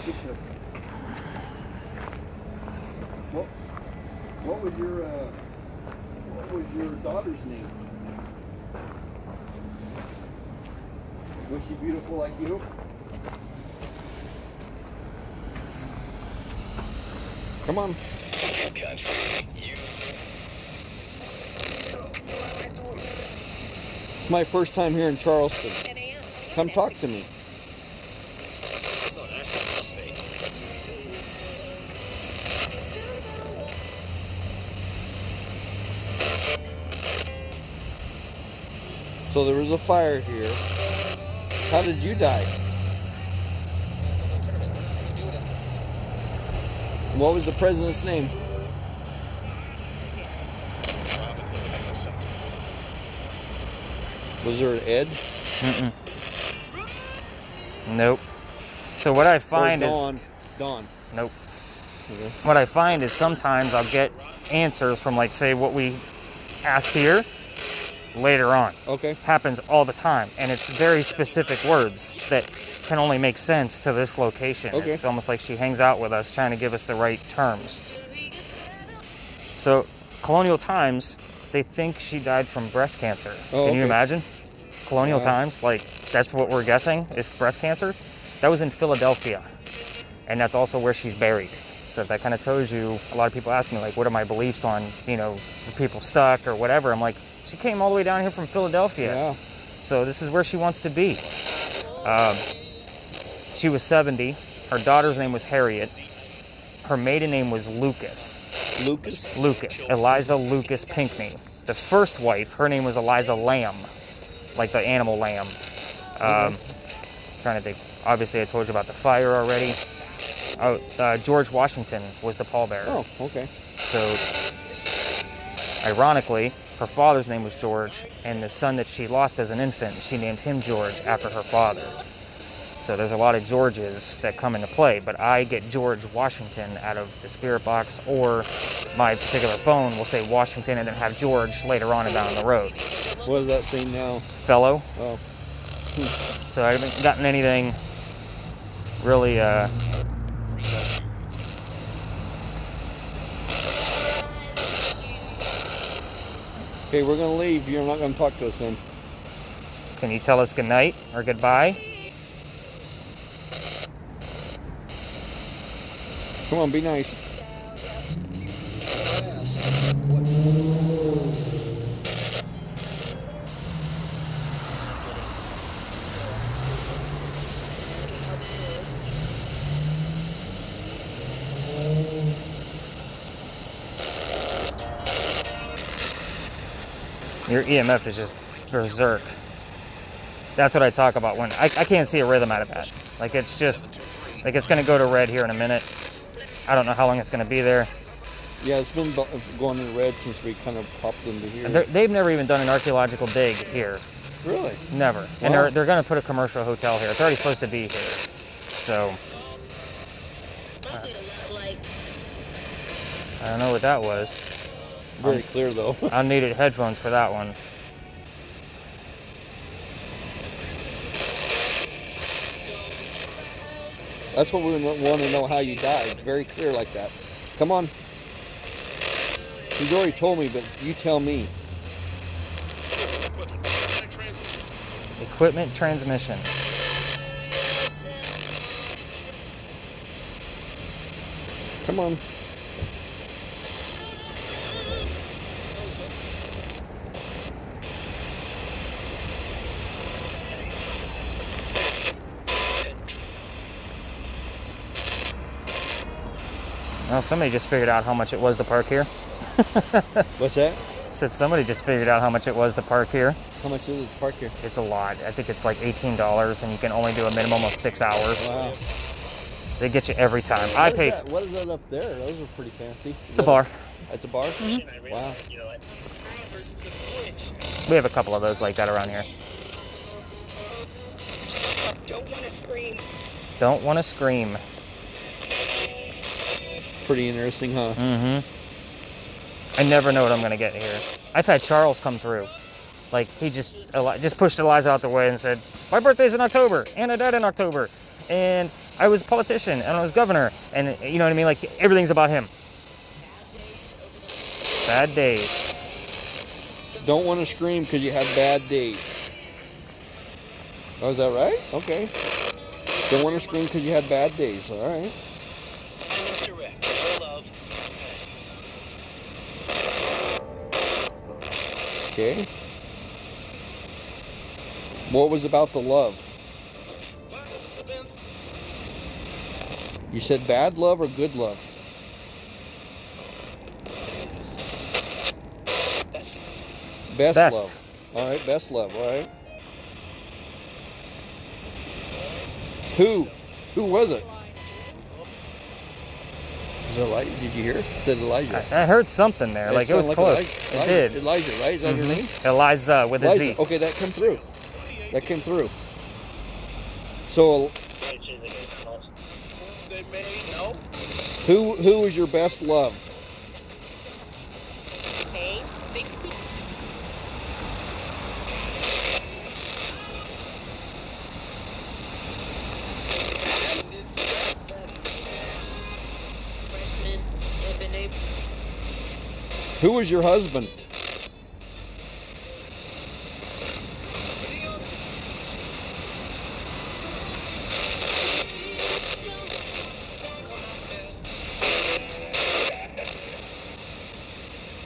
Speak to us. What was your daughter's name? Was she beautiful like you? Come on. It's my first time here in Charleston. Come talk to me. So there was a fire here. How did you die? What was the president's name? Was there an Ed? Mm-mm. Nope. So what I find is... Dawn. Nope. Okay. What I find is sometimes I'll get answers from, like, say, what we asked here later on. Okay. Happens all the time, and it's very specific words that can only make sense to this location. Okay. It's almost like she hangs out with us trying to give us the right terms. So, Colonial Times, they think she died from breast cancer. Oh, Can you okay. imagine? Colonial Times, like, that's what we're guessing is breast cancer. That was in Philadelphia, and that's also where she's buried. So that kind of tells you, a lot of people ask me, like, what are my beliefs on, you know, the people stuck or whatever. I'm like, she came all the way down here from Philadelphia. Yeah. So this is where she wants to be. She was 70. Her daughter's name was Harriet. Her maiden name was Lucas. Lucas. Eliza Lucas Pinckney. The first wife, her name was Eliza Lamb, like the animal lamb. Trying to think. Obviously, I told you about the fire already. George Washington was the pallbearer. Oh, okay. So, ironically, her father's name was George, and the son that she lost as an infant, she named him George after her father. So there's a lot of Georges that come into play, but I get George Washington out of the spirit box, or my particular phone will say Washington and then have George later on and down the road. What does that say now? Fellow. Oh. So I haven't gotten anything really, Okay, we're gonna leave. You're not gonna talk to us then. Can you tell us goodnight or goodbye? Come on, be nice. Your EMF is just berserk. That's what I talk about when I can't see a rhythm out of that. Like it's just, like it's going to go to red here in a minute. I don't know how long it's going to be there. Yeah, it's been going to red since we kind of popped into here. They've never even done an archaeological dig here. Really? Never. Wow. And they're going to put a commercial hotel here. It's already supposed to be here. So I don't know what that was. Very clear though. I needed headphones for that one. That's what we want to know, how you died. Very clear like that. Come on. He's already told me, but you tell me. Equipment transmission. Come on. Well, somebody just figured out how much it was to park here. What's that? Said somebody just figured out how much it was to park here. How much is it to park here? It's a lot. I think it's like $18, and you can only do a minimum of 6 hours. Wow. They get you every time. What is that up there? Those are pretty fancy. It's a bar. It's a bar? Mm-hmm. Wow. We have a couple of those like that around here. Don't want to scream. Don't want to scream. Pretty interesting, huh? Mm-hmm. I never know what I'm going to get here. I've had Charles come through. Like, he just pushed Eliza out the way and said, my birthday's in October, and I died in October, and I was a politician, and I was governor, and you know what I mean? Like, everything's about him. Bad days. Don't want to scream because you had bad days. Oh, is that right? Okay. Don't want to scream because you had bad days. All right. Okay. What was about the love? You said bad love or good love? Best love. All right, best love. All right. Who was it? Was it Elijah? Did you hear? It said Elijah. I heard something there. Like it was close. It did. Elijah, right? Is that your name? Eliza with a Z. Okay, that came through. That came through. So, who was your best love? Who was your husband?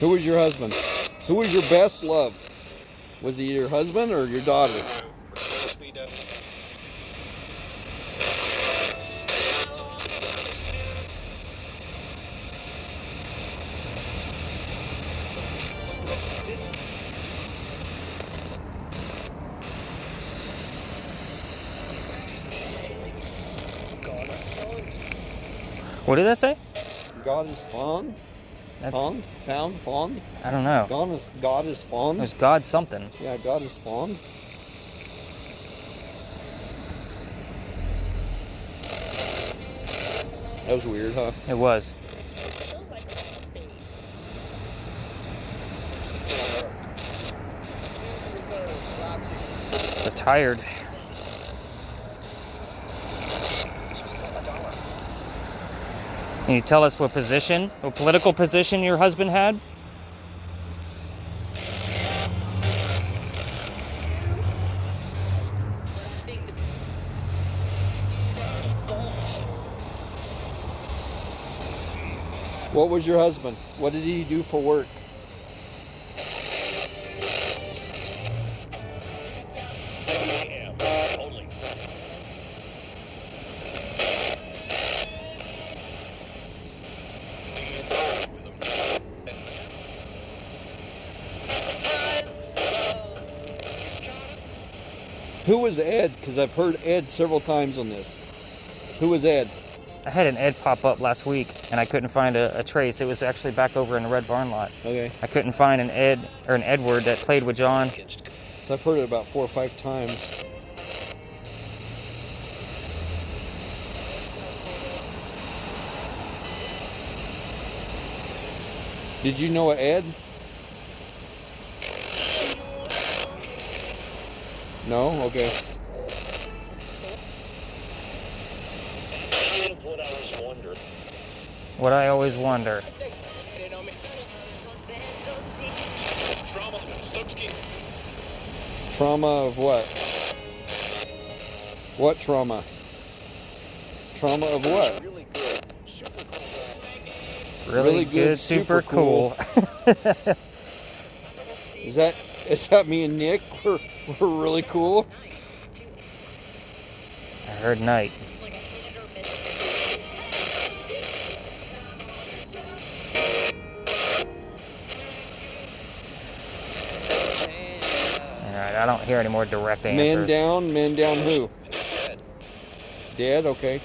Who was your husband? Who was your best love? Was he your husband or your daughter? What did that say? God is fond? Fond? Found? Fond? I don't know. God is fond? It was God something. Yeah, God is fond. That was weird, huh? It was. They're tired. Can you tell us what political position your husband had? What was your husband? What did he do for work? Who was Ed? Because I've heard Ed several times on this. Who was Ed? I had an Ed pop up last week, and I couldn't find a trace. It was actually back over in the Red Barn lot. Okay. I couldn't find an Ed or an Edward that played with John. So I've heard it about 4 or 5 times. Did you know Ed? No? Okay. What I always wonder. Trauma of what? What trauma? Trauma of what? Really good, super cool. Is that me and Nick? We're really cool. I heard night. Alright, I don't hear any more direct answers. Man down who? Dead, okay.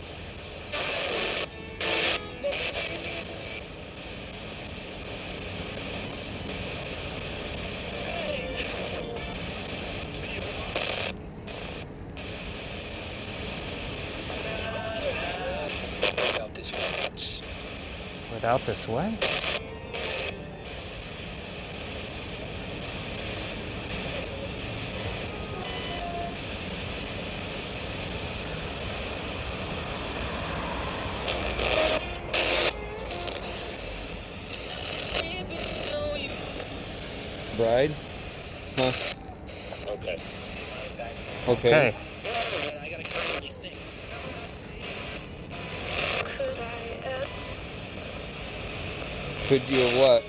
Without this what? Bride? Huh? Okay. Okay. Could you have what?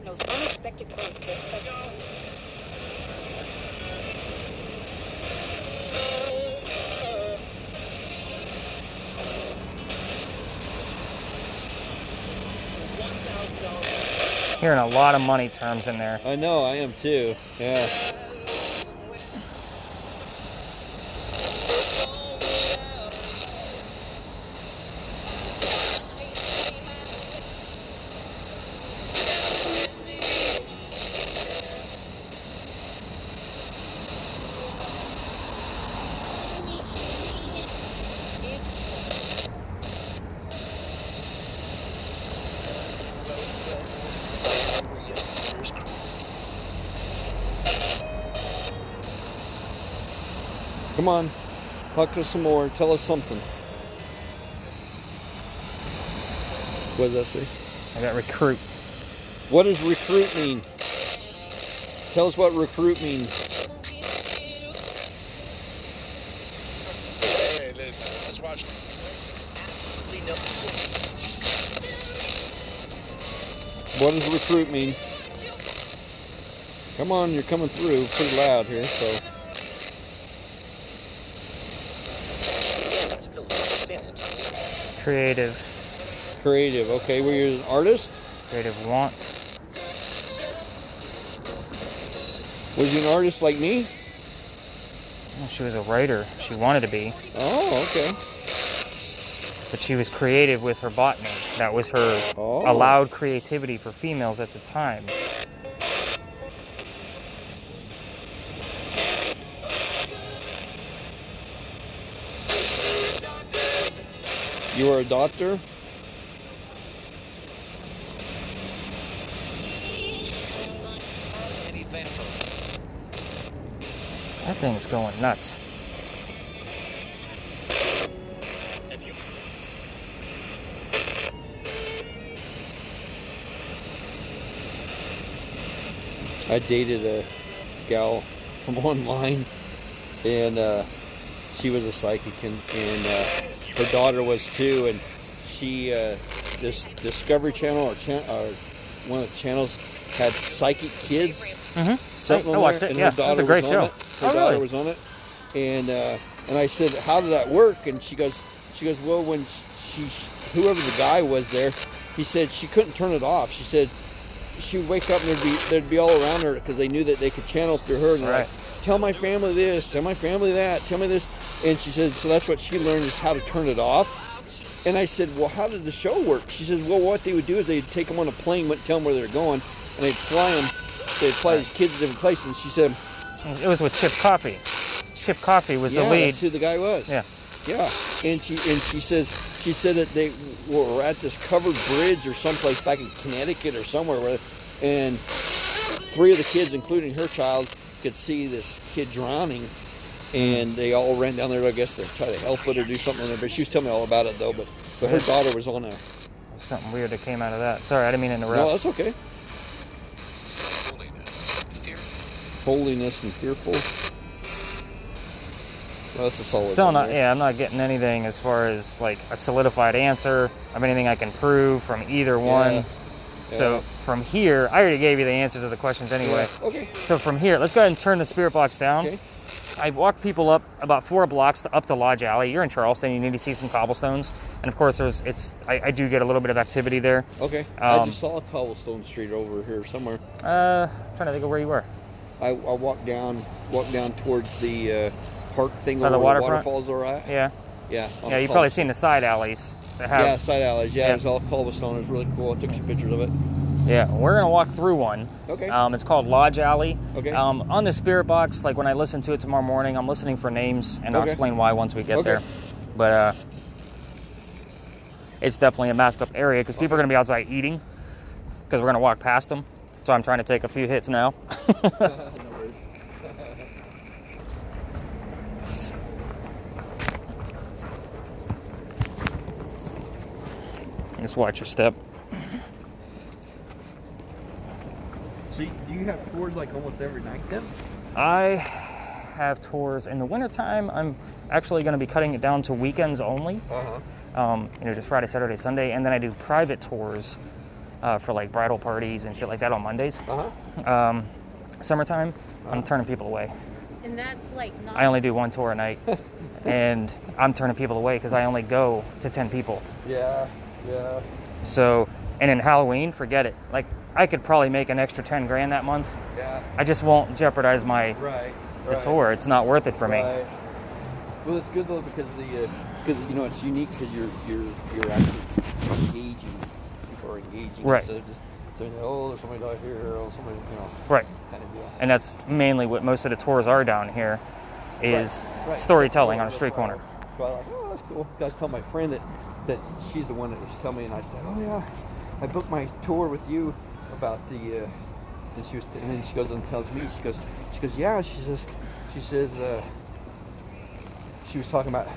Those unexpected Hearing a lot of money terms in there. I know, I am too. Yeah. Come on, talk to us some more. Tell us something. What does that say? I got recruit. What does recruit mean? Tell us what recruit means. Hey, let's watch. What does recruit mean? Come on, you're coming through pretty loud here, so. Creative. Creative, okay. Were you an artist? Creative want. Was you an artist like me? Well, she was a writer. She wanted to be. Oh, okay. But she was creative with her botany. That was her allowed creativity for females at the time. You were a doctor? That thing's going nuts. I dated a gal from online, and she was a psychic, and her daughter was too, and she this Discovery Channel or one of the channels had psychic kids. Mm-hmm. I watched it. And yeah, her daughter that's a great was show. on it. Her daughter was on it, and I said, "How did that work?" And she goes, "Well, when whoever the guy was there, he said she couldn't turn it off. She said she would wake up and there'd be all around her because they knew that they could channel through her. And they're like, tell my family this, tell my family that, tell me this. And she said, so that's what she learned is how to turn it off. And I said, well, how did the show work? She says, well, what they would do is they'd take them on a plane, wouldn't tell them where they're going, and they'd fly them. They'd fly these kids to different places. And she said, it was with Chip Coffey. Chip Coffey was the lead. Yeah, that's who the guy was. Yeah. Yeah. And she said that they were at this covered bridge or someplace back in Connecticut or somewhere, and 3 of the kids, including her child, could see this kid drowning. And they all ran down there, I guess, to try to help it or do something. But she was telling me all about it, though. But her daughter was on a... Something weird that came out of that. Sorry, I didn't mean to interrupt. No, that's okay. Holiness and fearful. Well, that's a solid Still one not, there. yeah, I'm not getting anything as far as, like, a solidified answer of anything I can prove from either one. Yeah. So, from here, I already gave you the answers to the questions anyway. Yeah. Okay. So, from here, let's go ahead and turn the spirit box down. Okay. I walk people up about 4 blocks up to Lodge Alley. You're in Charleston. You need to see some cobblestones, and of course, I do get a little bit of activity there. Okay. I just saw a cobblestone street over here somewhere. Trying to think of where you were. I walked down towards the park thing By where the the waterfront? waterfalls are at. Yeah. Yeah. Yeah. You've probably seen the side alleys that have. Yeah, side alleys. Yeah, Yeah. it was all cobblestone. It was really cool. I took some pictures of it. Yeah, we're gonna walk through one. Okay. It's called Lodge Alley. Okay. On the spirit box, like when I listen to it tomorrow morning, I'm listening for names, and I'll Okay. explain why once we get Okay. there. But it's definitely a masked up area because people are gonna be outside eating because we're gonna walk past them. So I'm trying to take a few hits now. Just watch your step. So do you have tours like almost every night then? I have tours in the wintertime. I'm actually going to be cutting it down to weekends only. Just Friday, Saturday, Sunday, and then I do private tours for like bridal parties and shit like that on Mondays. Summertime, I'm turning people away. And that's like not. I only do 1 tour a night, and I'm turning people away because I only go to 10 people. Yeah. Yeah. So, and in Halloween, forget it. Like, I could probably make an extra 10 grand that month. Yeah. I just won't jeopardize the tour. It's not worth it for me. Right. Well, it's good though because it's unique because you're actually engaging. People are engaging Right. instead of just saying, oh, there's somebody out here, or somebody, Right. kind of deal. And that's mainly what most of the tours are down here, is Right. storytelling on a That's street why corner. So I like, oh, that's cool. I was telling my friend that she's the one that was telling me, and I said, oh yeah, I booked my tour with you about the. And then she goes and tells me, she goes, yeah. She says, she was talking about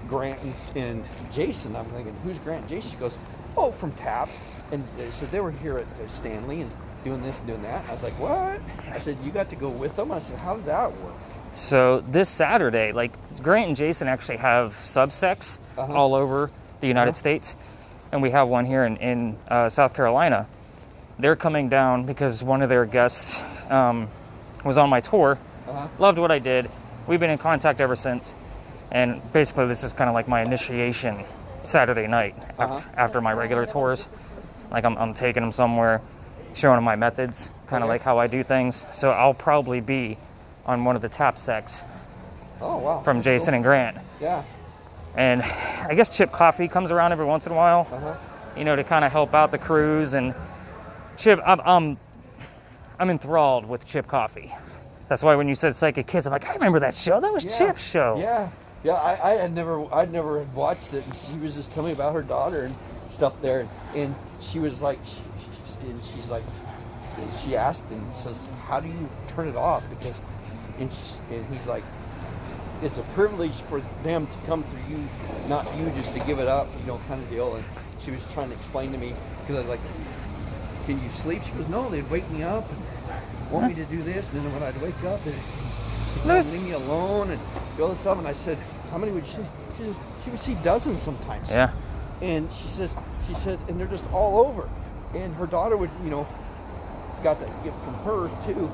Grant and Jason. I'm thinking, who's Grant and Jason? She goes, oh, from Taps. And so they were here at Stanley and doing this and doing that. I was like, what? I said, you got to go with them? I said, how did that work? So this Saturday, like Grant and Jason actually have subsects all over the United States, and we have one here in South Carolina. They're coming down because one of their guests was on my tour, loved what I did. We've been in contact ever since, and basically this is kind of like my initiation Saturday night after my regular tours. Like I'm taking them somewhere, showing them my methods, kind of like how I do things. So I'll probably be on one of the tap sects from Jason and Grant. Yeah. And I guess Chip Coffey comes around every once in a while, to kind of help out the crews. And Chip, I'm enthralled with Chip Coffey. That's why when you said Psychic Kids, I'm like, I remember that show. That was Chip's show. Yeah. Yeah, I'd never had watched it, and she was just telling me about her daughter and stuff there, and she was like, she asked and says, how do you turn it off? Because, and he's like, it's a privilege for them to come through you, not you just to give it up, kind of deal. And she was trying to explain to me, because I was like, can you sleep? She goes, no, they'd wake me up and want me to do this, and then when I'd wake up, they'd leave me alone and do all this stuff. And I said, how many would she? She would see dozens sometimes. Yeah. And she said, and they're just all over. And her daughter would, got that gift from her too.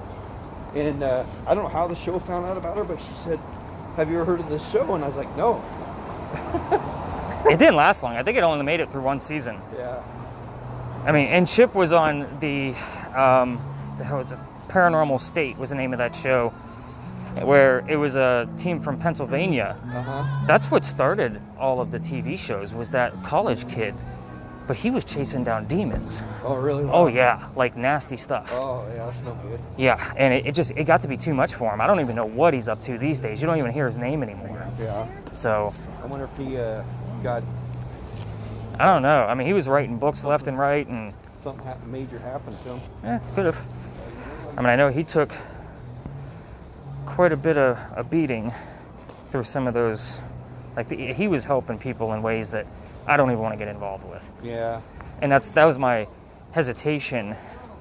And I don't know how the show found out about her, but she said, have you ever heard of this show? And I was like, no. It didn't last long. I think it only made it through one season. Yeah. I mean, and Chip was on the hell was it? Paranormal State was the name of that show, where it was a team from Pennsylvania. That's what started all of the TV shows, was that college kid. But he was chasing down demons. Oh, really? Oh, yeah, like nasty stuff. Oh, yeah, that's no good. Yeah, and it got to be too much for him. I don't even know what he's up to these days. You don't even hear his name anymore. Yeah. So I wonder if he got I don't know. I mean, he was writing books left and right, and something major happened to him. yeah, could have. I mean, I know he took quite a bit of a beating through some of those. Like he was helping people in ways that I don't even want to get involved with. Yeah. And that was my hesitation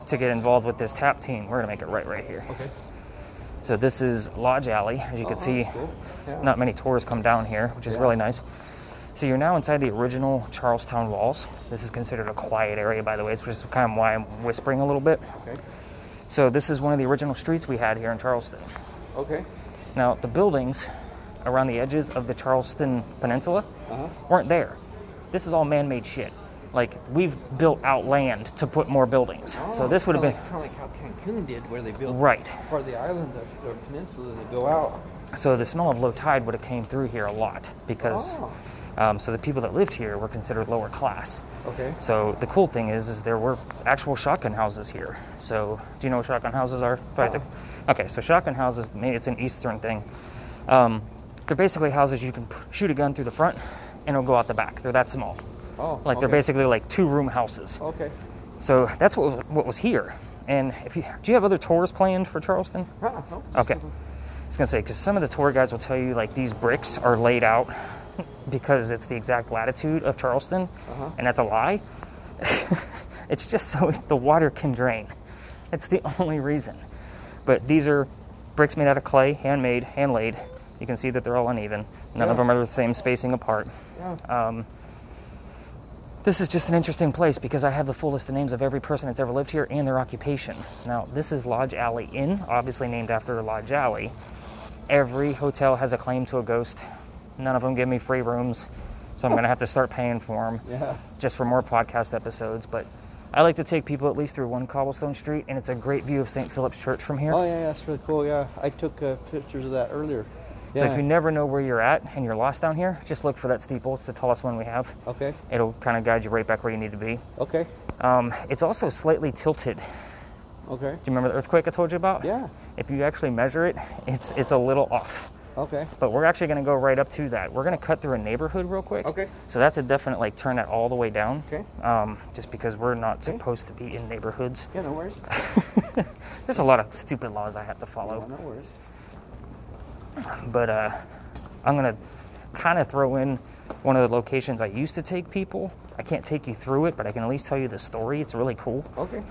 to get involved with this tap team. We're gonna make it right here. Okay. So this is Lodge Alley. As you can see, Cool. Yeah. not many tours come down here, which is really nice. So you're now inside the original Charlestown walls. This is considered a quiet area, by the way, which is kind of why I'm whispering a little bit. Okay. So this is one of the original streets we had here in Charleston. Okay. Now, the buildings around the edges of the Charleston Peninsula weren't there. This is all man-made shit. Like, we've built out land to put more buildings. So this would have been... Kind of like how Cancun did, where they built right. part of the island, the peninsula, they go out. So the smell of low tide would have came through here a lot because... so the people that lived here were considered lower class. Okay. So the cool thing is there were actual shotgun houses here. So do you know what shotgun houses are? Okay, so shotgun houses, maybe it's an Eastern thing. They're basically houses you can shoot a gun through the front and it'll go out the back. They're that small. Oh, like they're basically like 2-room houses. Okay. So that's what was here. And do you have other tours planned for Charleston? No. Okay. I was gonna say, because some of the tour guides will tell you like these bricks are laid out because it's the exact latitude of Charleston, and that's a lie. It's just so the water can drain. It's the only reason. But these are bricks made out of clay, handmade, hand-laid. You can see that they're all uneven. None of them are the same spacing apart. Yeah. This is just an interesting place because I have the full list of names of every person that's ever lived here and their occupation. Now, this is Lodge Alley Inn, obviously named after Lodge Alley. Every hotel has a claim to a ghost. None of them give me free rooms, so I'm going to have to start paying for them just for more podcast episodes. But I like to take people at least through one cobblestone street, and it's a great view of St. Philip's Church from here. Oh, yeah, that's really cool. Yeah, I took pictures of that earlier. So if you never know where you're at and you're lost down here, just look for that steeple. It's the tallest one we have. Okay. It'll kind of guide you right back where you need to be. Okay. It's also slightly tilted. Okay. Do you remember the earthquake I told you about? Yeah. If you actually measure it, it's a little off. Okay. But we're actually going to go right up to that. We're going to cut through a neighborhood real quick. Okay. So that's a definite, like, turn that all the way down. Okay. Just because we're not supposed to be in neighborhoods. Yeah, no worries. There's a lot of stupid laws I have to follow. No worries. But I'm going to kind of throw in one of the locations I used to take people. I can't take you through it, but I can at least tell you the story. It's really cool. Okay.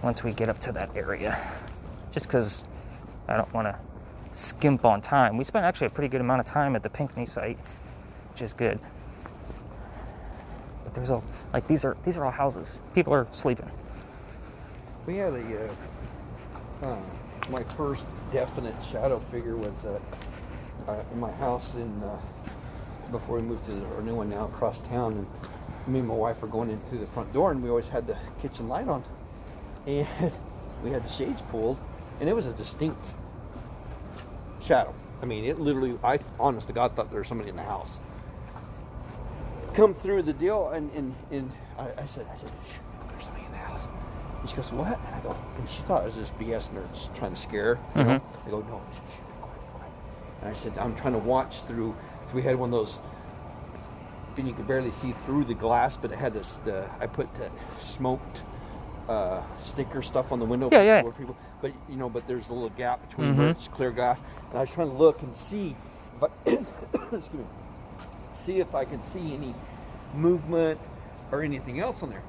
Once we get up to that area. Just because I don't want to skimp on time. We spent actually a pretty good amount of time at the Pinckney site, which is good. But there's these are all houses. People are sleeping. We had my first definite shadow figure was in my house before we moved to our new one now across town, and me and my wife were going in through the front door, and we always had the kitchen light on, and we had the shades pulled, and it was a distinct shadow. I mean, it literally, I honest to God thought there was somebody in the house. Come through the deal, and I said, "Shh, there's somebody in the house." And she goes, "What?" And I go, and she thought it was just BS and her just trying to scare her. You know? I go, "No, shh, quiet." And I said, "I'm trying to watch through." So we had one of those, and you could barely see through the glass, but it had this. I put that smoked sticker stuff on the window. Yeah. For people, but but there's a little gap between where it's clear glass, and I was trying to look and see, but excuse me, see if I could see any movement or anything else on there.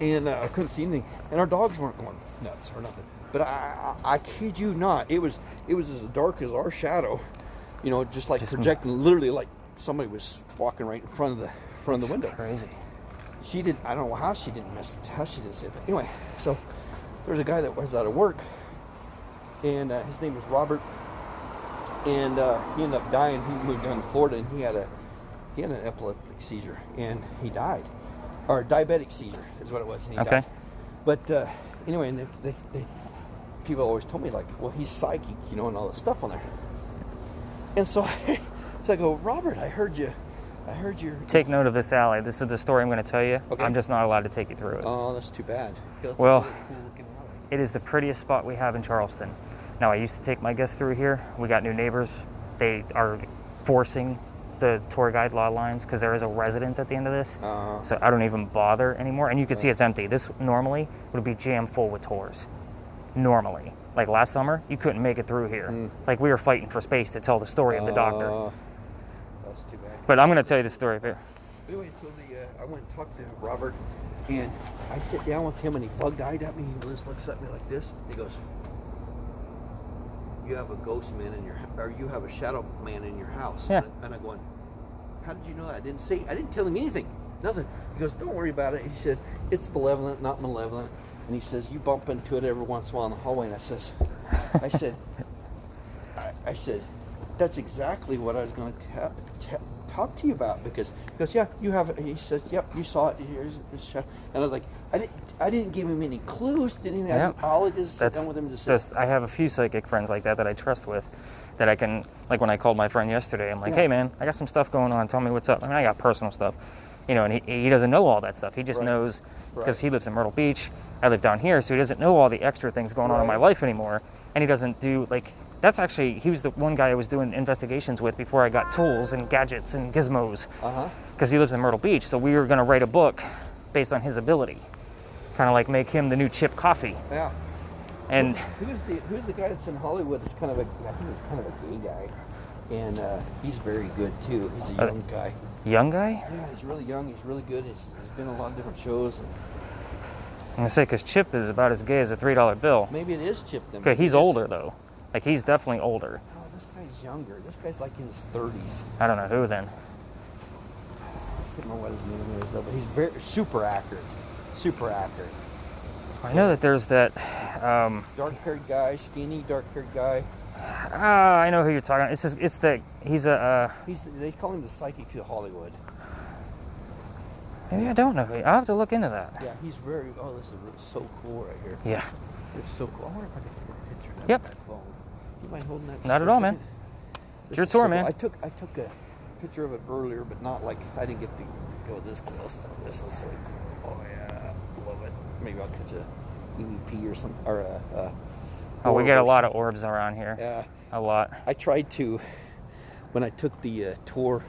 And I couldn't see anything, and our dogs weren't going nuts or nothing. But I kid you not, it was as dark as our shadow, just like projecting, literally like somebody was walking right in front of the window. Crazy. She didn't. I don't know how she didn't see it. But anyway, so there was a guy that was out of work, and his name was Robert, and he ended up dying. He moved down to Florida, and he had an epileptic seizure, and he died. or diabetic seizure is what it was. And he Okay. died. But anyway, and they people always told me, like, well, he's psychic, you know, and all this stuff on there. And so, so I go, Robert, I heard you. Take note of this alley. This is the story I'm going to tell you. Okay. I'm just not allowed to take you through it. Oh, that's too bad. Well, it is the prettiest spot we have in Charleston. Now, I used to take my guests through here. We got new neighbors. They are forcing the tour guide law lines because there is a residence at the end of this. So I don't even bother anymore. And you can see it's empty. This normally would be jam full with tours. Normally. Like last summer, you couldn't make it through here. Like we were fighting for space to tell the story of the doctor. That's too bad. But I'm going to tell you the story here. Anyway, so I went and talked to Robert, and I sit down with him, and he bug-eyed at me. He just looks at me like this. He goes, "You have a ghost man in your, or you have a shadow man in your house." Yeah. And I going, "How did you know that?" I didn't tell him anything. Nothing. He goes, "Don't worry about it." He said, "It's benevolent, not malevolent." And he says, "You bump into it every once in a while in the hallway." And I said, "That's exactly what I was going to talk to you about because yeah, you have it." He says, "Yep, you saw it. Here's the shadow." And I was like, I didn't give him any clues. Didn't even. Yep. All I did is sit down with him to say. I have a few psychic friends like that I trust with, that I can, like when I called my friend yesterday, I'm like, Yeah. "Hey man, I got some stuff going on. Tell me what's up." I mean, I got personal stuff, you know, and he doesn't know all that stuff. He just Right. knows because Right. he lives in Myrtle Beach. I live down here, so he doesn't know all the extra things going on in my Right. life anymore. And he doesn't do like. That's actually, he was the one guy I was doing investigations with before I got tools and gadgets and gizmos. Because he lives in Myrtle Beach, so we were going to write a book based on his ability. Kind of like make him the new Chip Coffee. Yeah. And Who's the guy that's in Hollywood? It's kind of I think he's kind of a gay guy, and he's very good too. He's a young guy. young guy? Yeah, he's really young. He's really good. He's been on a lot of different shows. And I'm going to say, because Chip is about as gay as a $3 bill. maybe it is Chip then. Okay, Maybe he's it is. older though. Like he's definitely older. Oh, this guy's younger. This guy's like in his 30s. I don't know who then. I don't know what his name is though, but he's very super accurate. Super accurate. I know that there's that. Dark-haired guy, skinny, dark-haired guy. I know who you're talking about. It's the he's a. They call him the psychic to Hollywood. Maybe I don't know. I'll have to look into that. Yeah, he's very. Oh, this is so cool right here. Yeah. It's so cool. I wonder if I can take a picture of that Yep. with my phone. Do you mind holding that? Not for at a all, man. second? This your is tour, so man. cool. I took a picture of it earlier, but not like I didn't get to go this close. This is so cool. Oh yeah, love it. Maybe I'll catch a EVP or something or a. Oh, we orb get a or lot of something. orbs around here. Yeah. A lot. I tried to when I took the tour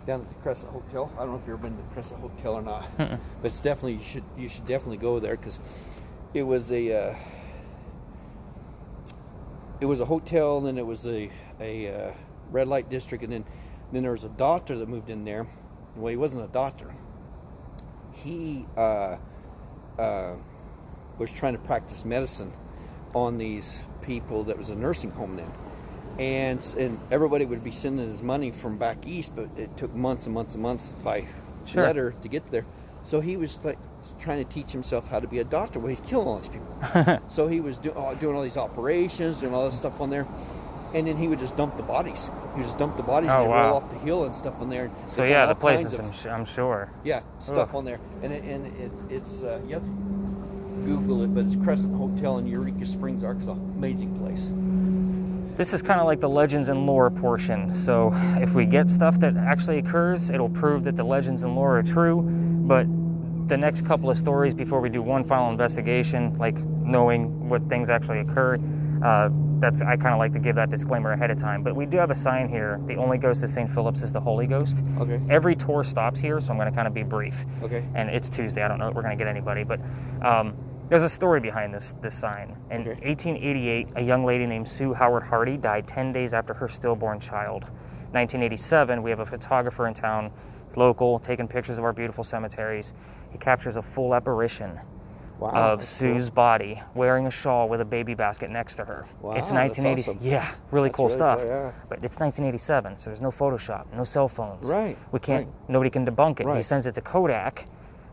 down at the Crescent Hotel. I don't know if you've ever been to the Crescent Hotel or not, but it's definitely you should definitely go there because it was a hotel, and then it was a red light district, and then there was a doctor that moved in there. Well, he wasn't a doctor. He was trying to practice medicine on these people that was a nursing home then. And everybody would be sending his money from back east, but it took months and months and months by letter to get there. So he was like trying to teach himself how to be a doctor. Well, he's killing all these people. So he was doing all these operations, doing all this stuff on there. And then he would just dump the bodies. He would just dump the bodies and wow. roll off the hill and stuff on there. So They yeah, found the all place kinds is, of- I'm sure. yeah, stuff Ugh. on there. And it's yep. Google it, but it's Crescent Hotel in Eureka Springs, Arkansas. Amazing place. This is kind of like the legends and lore portion. So if we get stuff that actually occurs, it'll prove that the legends and lore are true. But the next couple of stories before we do one final investigation, like knowing what things actually occur, I kind of like to give that disclaimer ahead of time. But we do have a sign here. The only ghost of St. Philip's is the Holy Ghost. Okay. Every tour stops here, so I'm going to kind of be brief. Okay. And it's Tuesday. I don't know if we're going to get anybody, but there's a story behind this sign. In 1888, a young lady named Sue Howard Hardy died 10 days after her stillborn child. 1987, we have a photographer in town, local, taking pictures of our beautiful cemeteries. He captures a full apparition of that's Sue's cool. body wearing a shawl with a baby basket next to her. Wow, It's that's 1980. awesome. Yeah, really That's cool really stuff. cool, yeah. But it's 1987, so there's no Photoshop, no cell phones. Right, We can't. right. Nobody can debunk it. He Right. sends it to Kodak.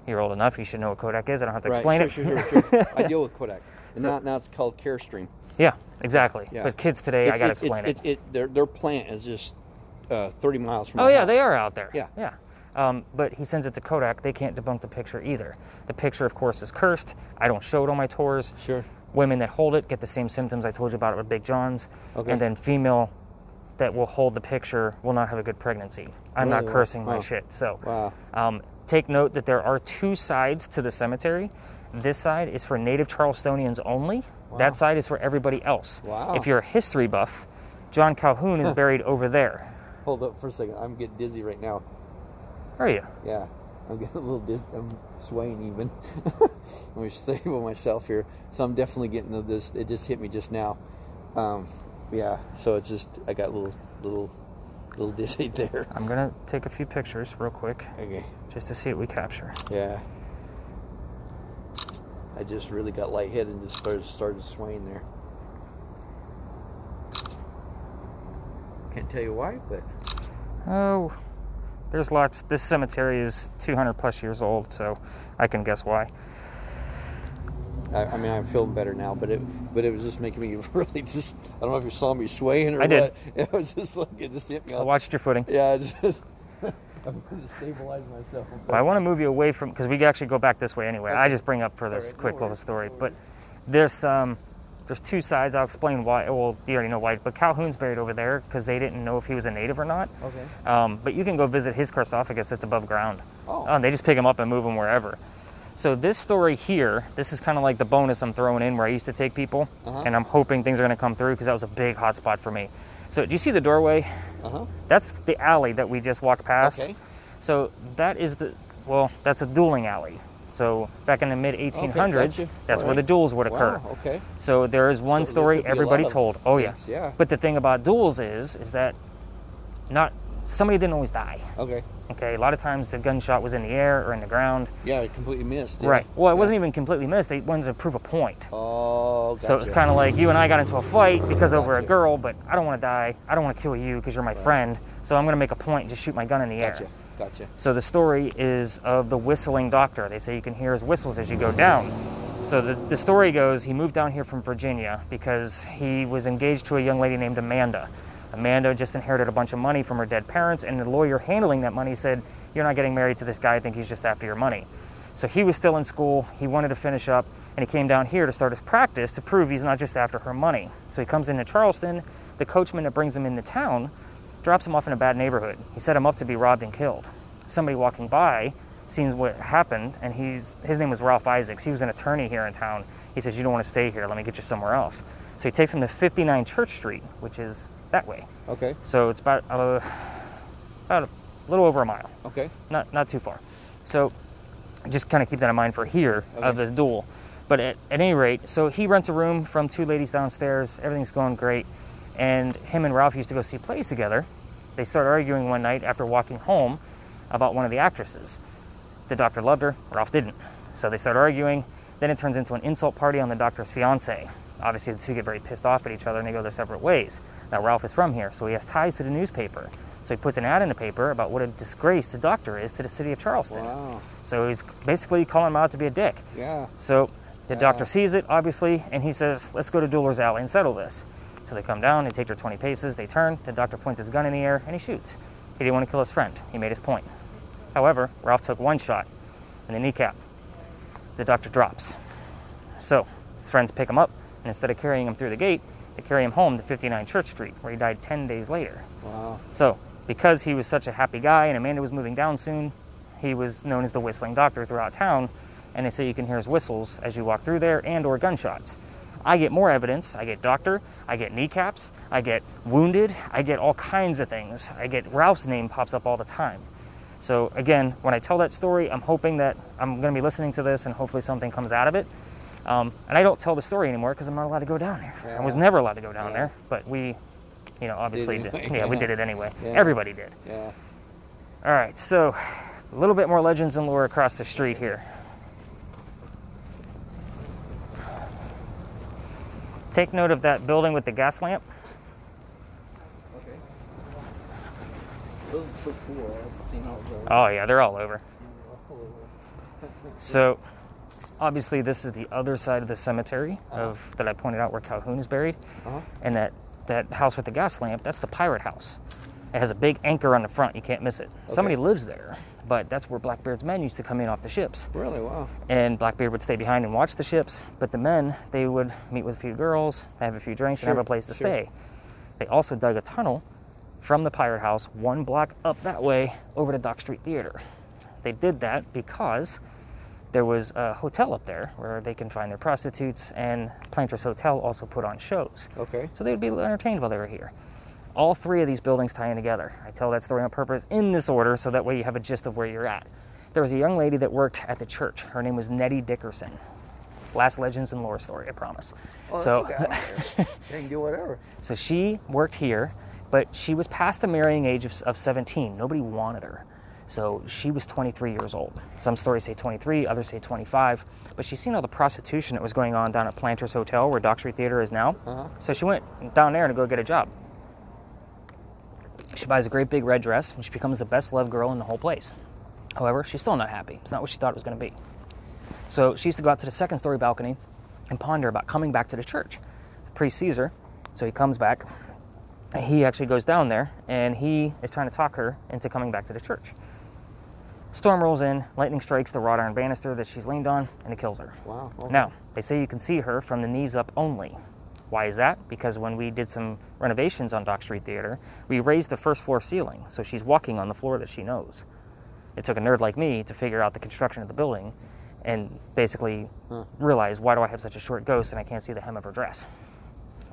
You're old enough. You should know what Kodak is. I don't have to Right. explain Sure, it. sure. I deal with Kodak, and now it's called Carestream. Yeah, exactly. Yeah. But kids today, I gotta explain it. Their plant is just 30 miles from. Oh my yeah, house. they are out there. Yeah. Yeah. But he sends it to Kodak. They can't debunk the picture either. The picture, of course, is cursed. I don't show it on my tours. Sure. Women that hold it get the same symptoms I told you about it with Big John's. Okay. And then female that will hold the picture will not have a good pregnancy. I'm not Really? cursing my Wow. shit. So Wow. take note that there are two sides to the cemetery. This side is for native Charlestonians only. Wow. That side is for everybody else. Wow. If you're a history buff, John Calhoun is buried over there. Hold up for a second. I'm getting dizzy right now. Are you? Yeah. I'm getting a little dizzy. I'm swaying even. Let me stable myself here. So I'm definitely getting this. It just hit me just now. Yeah. So it's just, I got a little dizzy there. I'm going to take a few pictures real quick Okay. just to see what we capture. Yeah. I just really got lightheaded and just started swaying there. Can't tell you why, but Oh, there's lots. This cemetery is 200 plus years old, so I can guess why. I mean, I'm feeling better now, but it was just making me really just, I don't know if you saw me swaying or I did. what. It was just like, it just hit me I off. watched your footing. Yeah, it's just, I'm going to stabilize myself. Well, I want to move you away from, because we can actually go back this way anyway. Okay. I just bring up for this All right, no quick little worries, story. no But there's two sides. I'll explain why. Well, you already know why. But Calhoun's buried over there because they didn't know if he was a native or not. Okay. But you can go visit his sarcophagus that's above ground. Oh. They just pick him up and move him wherever. So this story here, this is kind of like the bonus I'm throwing in where I used to take people, and I'm hoping things are going to come through because that was a big hot spot for me. So do you see the doorway? That's the alley that we just walked past. Okay. So that is that's a dueling alley. So back in the mid 1800s, gotcha. that's All where the right. duels would occur. Wow, okay. So there is one So there story could be a everybody lot of told. Oh things, yeah. yeah. But the thing about duels is that somebody didn't always die. Okay. Okay, a lot of times the gunshot was in the air or in the ground. Yeah, I completely missed. Yeah. Right. Well, it Yeah. wasn't even completely missed. They wanted to prove a point. Oh, gotcha. So it's kind of like you and I got into a fight because over a Gotcha. girl, but I don't want to die. I don't want to kill you because you're my friend. So I'm going to make a point and just shoot my gun in the air. Gotcha. So the story is of the whistling doctor. They say you can hear his whistles as you go down. So the story goes, he moved down here from Virginia because he was engaged to a young lady named Amanda. Amanda just inherited a bunch of money from her dead parents, and the lawyer handling that money said, "You're not getting married to this guy. I think he's just after your money." So he was still in school. He wanted to finish up, and he came down here to start his practice to prove he's not just after her money. So he comes into Charleston. The coachman that brings him into town drops him off in a bad neighborhood. He set him up to be robbed and killed. Somebody walking by sees what happened, and his name was Ralph Isaacs. He was an attorney here in town. He says, "You don't want to stay here. Let me get you somewhere else." So he takes him to 59 Church Street, which is that way. Okay. So it's about a little over a mile. Okay. Not too far. So just kind of keep that in mind for here of this duel. But at any rate, so he rents a room from two ladies downstairs. Everything's going great. And him and Ralph used to go see plays together. They started arguing one night after walking home about one of the actresses. The doctor loved her, Ralph didn't. So they start arguing. Then it turns into an insult party on the doctor's fiance. Obviously, the two get very pissed off at each other and they go their separate ways. Now, Ralph is from here, so he has ties to the newspaper. So he puts an ad in the paper about what a disgrace the doctor is to the city of Charleston. Wow. So he's basically calling him out to be a dick. Yeah. So the doctor sees it, obviously, and he says, "Let's go to Dueler's Alley and settle this." So they come down, they take their 20 paces, they turn, the doctor points his gun in the air, and he shoots. He didn't want to kill his friend. He made his point. However, Ralph took one shot in the kneecap. The doctor drops. So his friends pick him up, and instead of carrying him through the gate, they carry him home to 59 Church Street, where he died 10 days later. Wow. So because he was such a happy guy and Amanda was moving down soon, he was known as the Whistling Doctor throughout town, and they say you can hear his whistles as you walk through there and or gunshots. I get more evidence. I get doctor, I get kneecaps, I get wounded, I get all kinds of things. I get Ralph's name pops up all the time. So again, when I tell that story, I'm hoping that I'm going to be listening to this and hopefully something comes out of it. And I don't tell the story anymore because I'm not allowed to go down there. Yeah. I was never allowed to go down there, but we, obviously Did did. anyway. Yeah, we did it anyway. Yeah. Everybody did. Yeah. All right, so a little bit more legends and lore across the street here. Take note of that building with the gas lamp. Okay. Those are so cool. I've seen all those. Oh yeah, they're all over. So obviously this is the other side of the cemetery that I pointed out where Calhoun is buried. And that house with the gas lamp, that's the pirate house. It has a big anchor on the front. You can't miss it. Somebody lives there. but that's where Blackbeard's men used to come in off the ships. Really? Wow. And Blackbeard would stay behind and watch the ships, but the men, they would meet with a few girls, have a few drinks, and have a place to stay. They also dug a tunnel from the pirate house 1 block up that way over to Dock Street Theater. They did that because there was a hotel up there where they can find their prostitutes, and Planters Hotel also put on shows. Okay. So they would be entertained while they were here. All 3 of these buildings tie in together. I tell that story on purpose in this order so that way you have a gist of where you're at. There was a young lady that worked at the church. Her name was Nettie Dickerson. Last Legends and Lore story, I promise. Oh, that's So, okay. They can do whatever. so she worked here, but she was past the marrying age of 17. Nobody wanted her. So she was 23 years old. Some stories say 23, others say 25. But she's seen all the prostitution that was going on down at Planters Hotel, where Dock Street Theater is now. So she went down there to go get a job. She buys a great big red dress, and she becomes the best loved girl in the whole place. However, she's still not happy. It's not what she thought it was going to be. So she used to go out to the 2nd story balcony and ponder about coming back to the church. The priest sees her, so he comes back. He actually goes down there, and he is trying to talk her into coming back to the church. Storm rolls in, lightning strikes the wrought iron banister that she's leaned on, and it kills her. Wow. Okay. Now, they say you can see her from the knees up only. Why is that? Because when we did some renovations on Dock Street Theater, we raised the 1st floor ceiling, so she's walking on the floor that she knows. It took a nerd like me to figure out the construction of the building and basically realize, why do I have such a short ghost and I can't see the hem of her dress?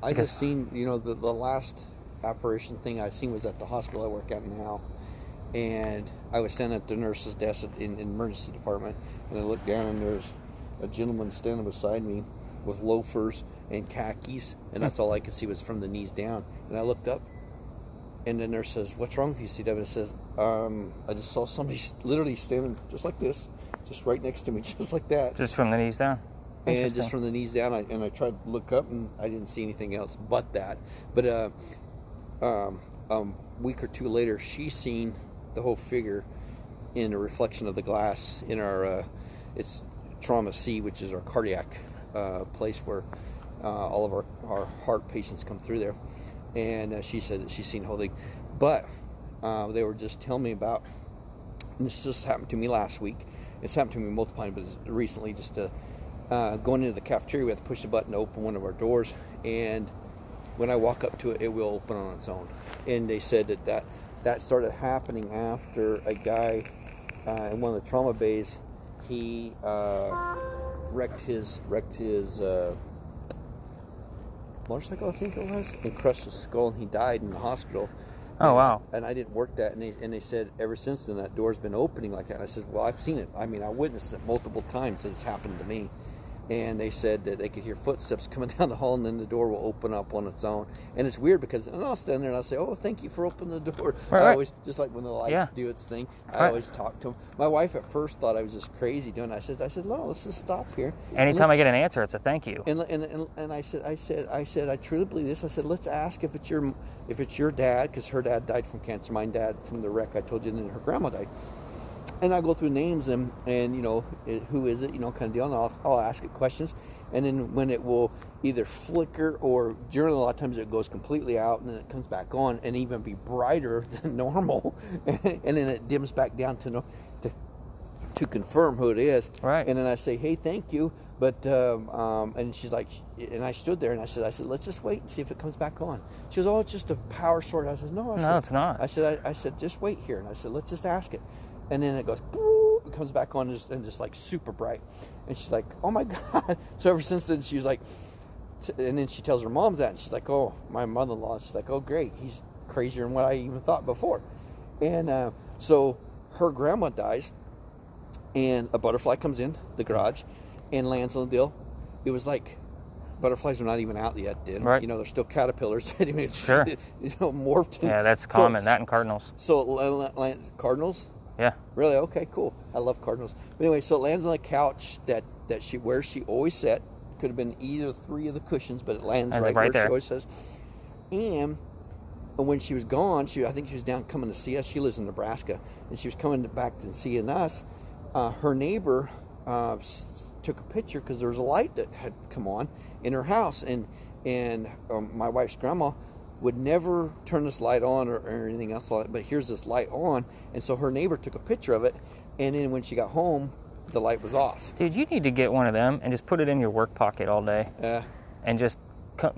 I just seen, the last apparition thing I seen was at the hospital I work at now. And I was standing at the nurse's desk in the emergency department, and I looked down, and there's a gentleman standing beside me with loafers and khakis, and that's all I could see was from the knees down. And I looked up, and the nurse says, "What's wrong with you, CW?" And I says, I just saw somebody literally standing just like this, just right next to me, just like that. Just from the knees down? And just from the knees down, I tried to look up, and I didn't see anything else but that. But a week or 2 later, she seen the whole figure in a reflection of the glass in our it's Trauma C, which is our cardiac place where all of our heart patients come through there. And she said that she's seen the whole thing. But they were just telling me about, and this just happened to me last week. It's happened to me multiple times, but recently, just going into the cafeteria, we have to push the button to open one of our doors, and when I walk up to it, it will open on its own. And they said that started happening after a guy in one of the trauma bays. He wrecked his motorcycle, I think it was, and crushed his skull, and he died in the hospital. Oh, wow. And I didn't work that, and they said ever since then that door's been opening like that. And I said, well, I've seen it. I mean, I witnessed it multiple times that it's happened to me. And they said that they could hear footsteps coming down the hall, and then the door will open up on its own. And it's weird because I'll stand there and I'll say, "Oh, thank you for opening the door." Right. I always, just like when the lights do its thing, I always talk to them. My wife at first thought I was just crazy doing it. I said, "No, let's just stop here." Anytime I get an answer, it's a thank you. And I said, I truly believe this. I said, let's ask if it's your dad, because her dad died from cancer. My dad from the wreck I told you, and then her grandma died. And I go through names and who is it, kind of deal. And I'll ask it questions. And then when it will either flicker or during a lot of times it goes completely out and then it comes back on and even be brighter than normal. And then it dims back down to confirm who it is. Right. And then I say, "Hey, thank you." But, and she's like, and I stood there and I said, let's just wait and see if it comes back on. She goes, "Oh, it's just a power short." I said, "No, it's not." I said, just wait here. And I said, let's just ask it. And then it goes, boop, it comes back on and just like super bright. And she's like, "Oh my God." So ever since then, she was like, and then she tells her mom that, and she's like, "Oh, my mother-in-law." She's like, "Oh, great. He's crazier than what I even thought before." And so her grandma dies, and a butterfly comes in the garage and lands on the deal. It was like butterflies are not even out yet, right? They're still caterpillars. Sure. Morphed. Yeah, that's common. That and cardinals. So cardinals. Yeah. Really? Okay, cool. I love cardinals. But anyway, so it lands on the couch where she always sat. Could have been either 3 of the cushions, but it lands right where there. she always says. And when she was gone, I think she was down coming to see us. She lives in Nebraska, and she was coming back and seeing us. Her neighbor took a picture because there was a light that had come on in her house, and my wife's grandma would never turn this light on or anything else like that, but here's this light on, and so her neighbor took a picture of it, and then when she got home, the light was off. Dude, you need to get one of them and just put it in your work pocket all day. Yeah. And just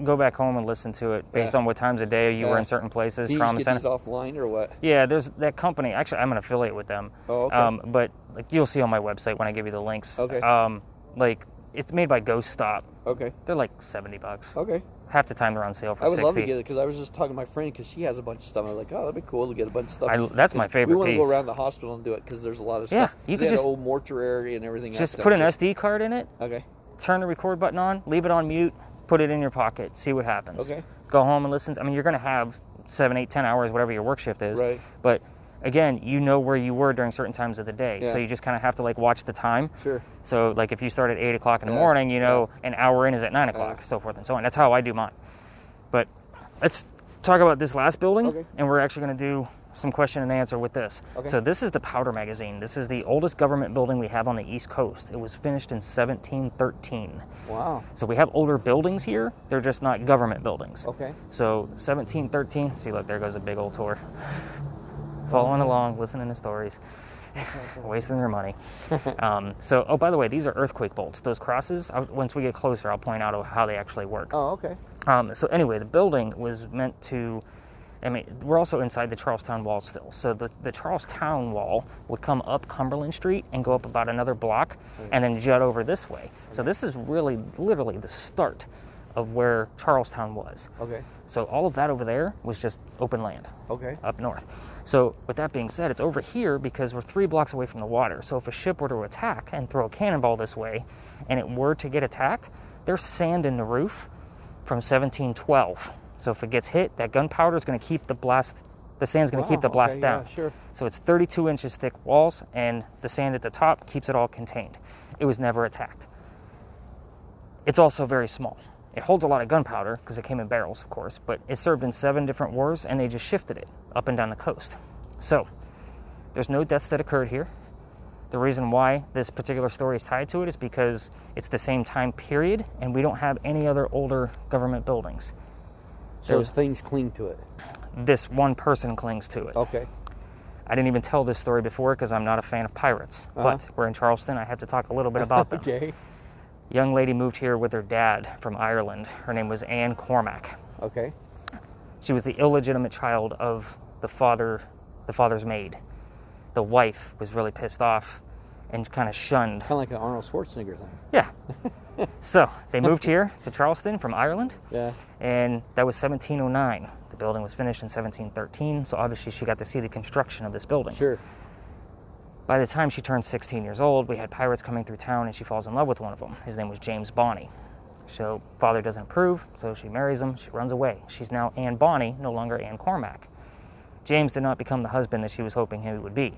go back home and listen to it based on what times of day you were in certain places. Do you just get these offline or what? Yeah, there's that company. Actually, I'm an affiliate with them. Oh, okay. But like you'll see on my website when I give you the links. Okay. Like it's made by Ghost Stop. Okay. They're like $70. Okay. Half the time they're on sale for $60. I would love to get it because I was just talking to my friend because she has a bunch of stuff. I was like, oh, that'd be cool to get a bunch of stuff. That's my favorite We want to piece. go around the hospital and do it because there's a lot of Yeah, stuff. you They could had just an old mortuary and everything else. Just put an SD card in it. Okay. Turn the record button on. Leave it on mute. Put it in your pocket. See what happens. Okay. Go home and listen. I mean, you're going to have 7, 8, 10 hours, whatever your work shift is. Right. But again, you know where you were during certain times of the day. Yeah. So you just kind of have to like watch the time. Sure. So like if you start at 8 o'clock in the morning, you know an hour in is at 9 o'clock, so forth and so on. That's how I do mine. But let's talk about this last building, Okay. and we're actually going to do some question and answer with this. Okay. So this is the Powder Magazine. This is the oldest government building we have on the East Coast. It was finished in 1713. Wow. So we have older buildings here. They're just not government buildings. Okay. So 1713. See, look, there goes a big old tour. Following along, listening to stories, wasting their money. Oh, by the way, these are earthquake bolts. Those crosses, once we get closer, I'll point out how they actually work. Oh, okay. So anyway, the building was meant to, I mean, we're also inside the Charlestown Wall still. So the Charlestown Wall would come up Cumberland Street and go up about another block and then jut over this way. So this is really, literally the start of where Charlestown was. Okay. So all of that over there was just open land. Okay. Up north. So with that being said, it's over here because we're 3 blocks away from the water. So if a ship were to attack and throw a cannonball this way and it were to get attacked, there's sand in the roof from 1712. So if it gets hit, that gunpowder is going to keep the sand's going to keep the blast down. Yeah, sure. So it's 32 inches thick walls, and the sand at the top keeps it all contained. It was never attacked. It's also very small. It holds a lot of gunpowder because it came in barrels, of course, but it served in 7 different wars, and they just shifted it up and down the coast. So there's no deaths that occurred here. The reason why this particular story is tied to it is because it's the same time period, and we don't have any other older government buildings. So things cling to it. This one person clings to it. Okay. I didn't even tell this story before because I'm not a fan of pirates, but we're in Charleston. I have to talk a little bit about them. Okay. Young lady moved here with her dad from Ireland. Her name was Anne Cormack. Okay. She was the illegitimate child of the father's maid. The wife was really pissed off and kind of shunned. Kind of like an Arnold Schwarzenegger thing. Yeah. So they moved here to Charleston from Ireland. Yeah. And that was 1709. The building was finished in 1713, so obviously she got to see the construction of this building. Sure. By the time she turned 16 years old, we had pirates coming through town, and she falls in love with one of them. His name was James Bonney. So father doesn't approve, so she marries him. She runs away. She's now Anne Bonney, no longer Anne Cormack. James did not become the husband that she was hoping he would be.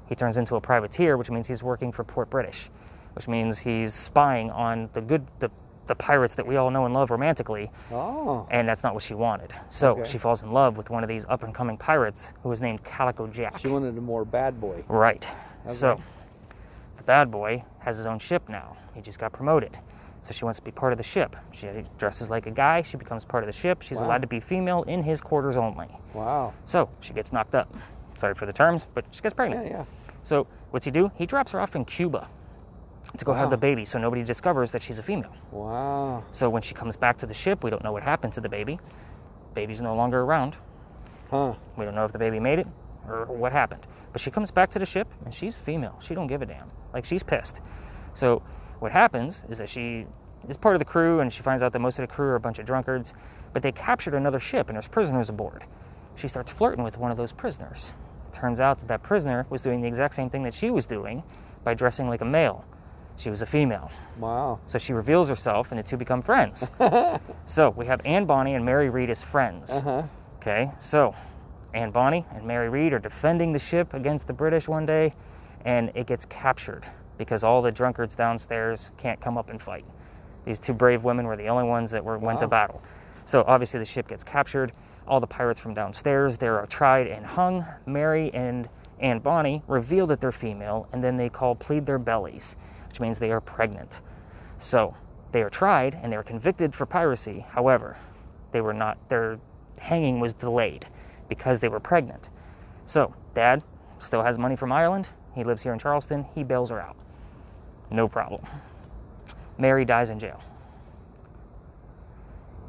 He turns into a privateer, which means he's working for Port British, which means he's spying on the pirates that we all know and love romantically. Oh. And that's not what she wanted. So Okay. she falls in love with one of these up-and-coming pirates who was named Calico Jack. She wanted a more bad boy. Right. Okay. So the bad boy has his own ship now. He just got promoted. So she wants to be part of the ship. She dresses like a guy. She becomes part of the ship. She's Wow. allowed to be female in his quarters only. Wow. So she gets knocked up. Sorry for the terms, but she gets pregnant. Yeah, yeah. So what's he do? He drops her off in Cuba to go have Wow. the baby so nobody discovers that she's a female. Wow. So when she comes back to the ship, we don't know what happened to the baby. Baby's no longer around. Huh. We don't know if the baby made it or what happened. But she comes back to the ship, and she's female. She don't give a damn. Like, she's pissed. So what happens is that she is part of the crew, and she finds out that most of the crew are a bunch of drunkards, but they captured another ship, and there's prisoners aboard. She starts flirting with one of those prisoners. Turns out that prisoner was doing the exact same thing that she was doing by dressing like a male. She was a female. Wow. So she reveals herself, and the two become friends. So we have Anne Bonney and Mary Read as friends. Uh-huh. Okay, so Anne Bonney and Mary Read are defending the ship against the British one day, and it gets captured because all the drunkards downstairs can't come up and fight. These two brave women were the only ones that went to battle. So obviously the ship gets captured. All the pirates from downstairs, they are tried and hung. Mary and Anne Bonney reveal that they're female, and then they plead their bellies, which means they are pregnant. So they are tried and they are convicted for piracy. However, they were not. Their hanging was delayed because they were pregnant. So Dad still has money from Ireland. He lives here in Charleston. He bails her out. No problem. Mary dies in jail.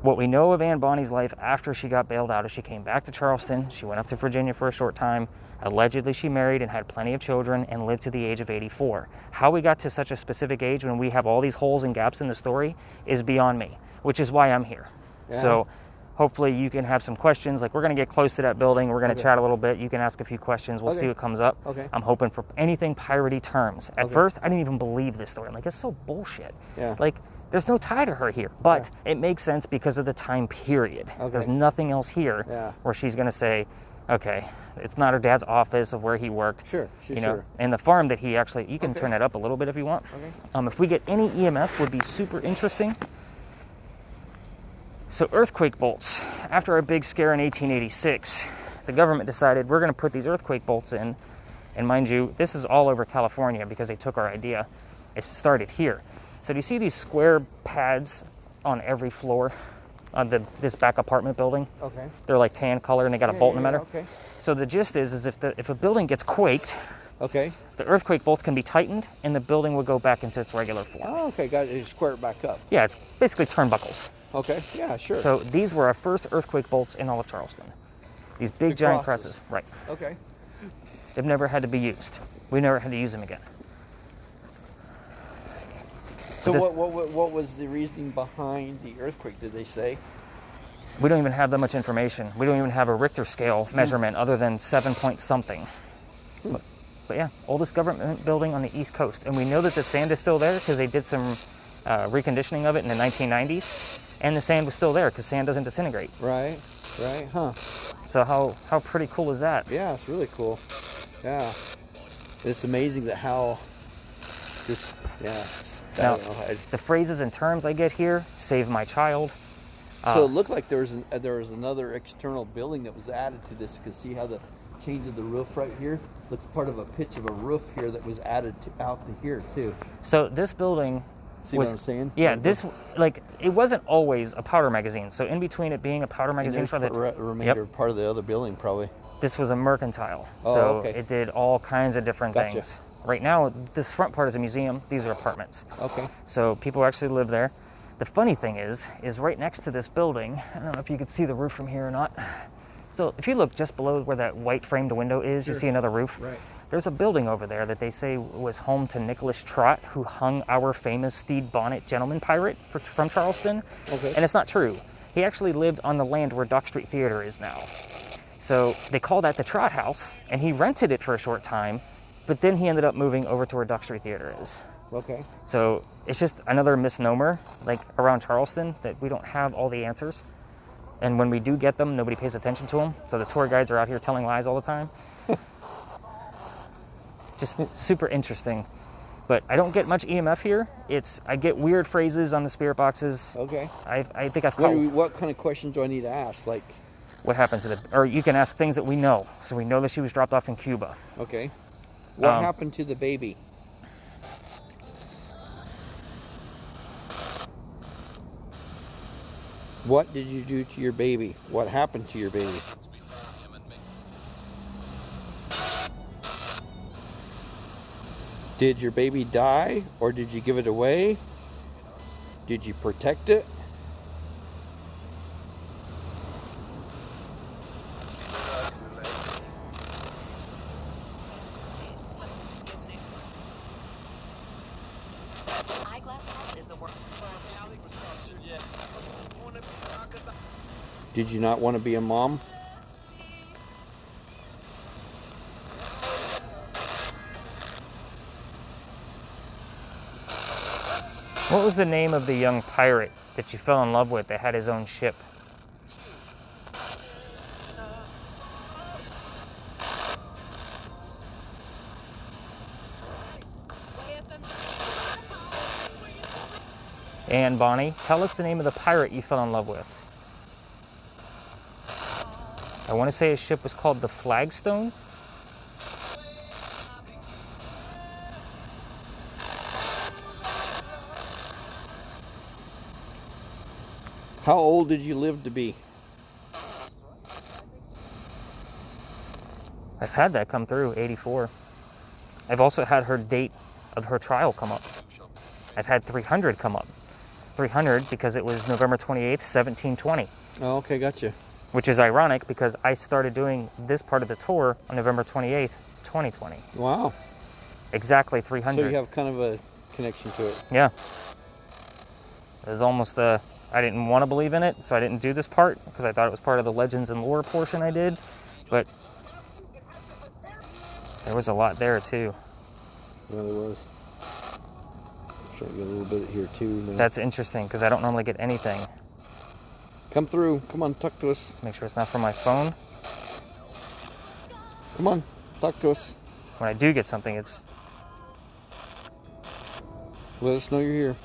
What we know of Anne Bonny's life after she got bailed out is she came back to Charleston. She went up to Virginia for a short time. Allegedly, she married and had plenty of children and lived to the age of 84. How we got to such a specific age when we have all these holes and gaps in the story is beyond me, which is why I'm here. Yeah. So hopefully you can have some questions. Like, we're going to get close to that building. We're going to Okay. chat a little bit. You can ask a few questions. We'll Okay. see what comes up. Okay. I'm hoping for anything piratey terms. At Okay. first, I didn't even believe this story. I'm like, it's so bullshit. Yeah. Like, there's no tie to her here. But it makes sense because of the time period. Okay. There's nothing else here Yeah. where she's going to say, okay, it's not her dad's office of where he worked. Sure, You know, sure. and the farm that he actually, you can Okay. turn it up a little bit if you want. Okay. If we get any EMF, would be super interesting. So earthquake bolts. After our big scare in 1886, the government decided we're going to put these earthquake bolts in. And mind you, this is all over California because they took our idea. It started here. So do you see these square pads on every floor on this back apartment building? Okay. They're like tan color and they got a bolt in the middle. Okay. So the gist is if a building gets quaked, Okay. the earthquake bolts can be tightened and the building will go back into its regular form. Oh, okay. Got it. Square it back up. Yeah, it's basically turnbuckles. Okay. Yeah, sure. So these were our first earthquake bolts in all of Charleston. These big giant crosses. presses. Right. Okay. They've never had to be used. We never had to use them again. So this- what was the reasoning behind the earthquake? Did they say? We don't even have that much information. We don't even have a Richter scale measurement other than 7 point something. But yeah, oldest government building on the East Coast. And we know that the sand is still there because they did some reconditioning of it in the 1990s. And the sand was still there because sand doesn't disintegrate. Right. Right. Huh. So how pretty cool is that? Yeah, it's really cool. Yeah. It's amazing that how just I Now, don't know. the phrases and terms I get here, save my child. So it looked like there was another external building that was added to this. You can see how the change of the roof right here looks part of a pitch of a roof here that was added out to here too. So this building See was, what I'm saying? Yeah, this, like, it wasn't always a powder magazine. So in between it being a powder And magazine there's for the remainder part of the other building probably. this was a mercantile. Oh, so okay. it did all kinds of different Gotcha. things. Right now, this front part is a museum. These are apartments. Okay. So people actually live there. The funny thing is right next to this building, I don't know if you could see the roof from here or not. So if you look just below where that white framed window is, you see another roof. Right. There's a building over there that they say was home to Nicholas Trott, who hung our famous Stede Bonnet gentleman pirate from Charleston. Okay. And it's not true. He actually lived on the land where Dock Street Theater is now. So they call that the Trott House, and he rented it for a short time, but then he ended up moving over to where Dock Street Theater is. Okay. So it's just another misnomer, like around Charleston, that we don't have all the answers. And when we do get them, nobody pays attention to them. So the tour guides are out here telling lies all the time. Just super interesting. But I don't get much EMF here. I get weird phrases on the spirit boxes. Okay. I think I've caught What kind of questions do I need to ask? Like, what happened to or you can ask things that we know. So we know that she was dropped off in Cuba. okay, what Um, happened to the baby? What did you do to your baby? What happened to your baby? Did your baby die or did you give it away? Did you protect it? Eyeglass House is the worst. Did you not want to be a mom? What was the name of the young pirate that you fell in love with that had his own ship? Anne Bonny, tell us the name of the pirate you fell in love with. I want to say his ship was called the Flagstone. How old did you live to be? I've had that come through, 84. I've also had her date of her trial come up. I've had 300 come up. 300 because it was November 28th, 1720. Oh, okay, gotcha. Which is ironic because I started doing this part of the tour on November 28th, 2020. Wow. Exactly 300. So you have kind of a connection to it. Yeah. It was almost I didn't want to believe in it, so I didn't do this part because I thought it was part of the legends and lore portion I did. But there was a lot there too. Yeah, there was. Try to get a little bit here too. Now. That's interesting because I don't normally get anything. Come through. Come on, talk to us. Let's make sure it's not from my phone. Come on, talk to us. When I do get something, it's... Let us know you're here.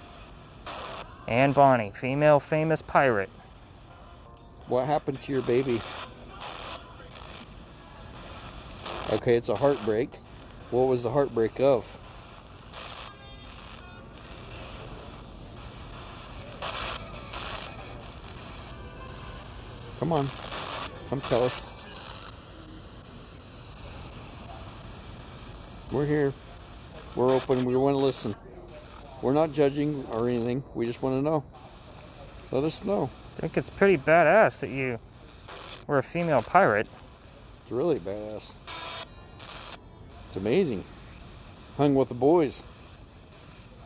Anne Bonny, female famous pirate. What happened to your baby? Okay, it's a heartbreak. What was the heartbreak of? Come on. Come tell us. We're here. We're open. We want to listen. We're not judging or anything. We just want to know. Let us know. I think it's pretty badass that you were a female pirate. It's really badass. It's amazing. Hung with the boys.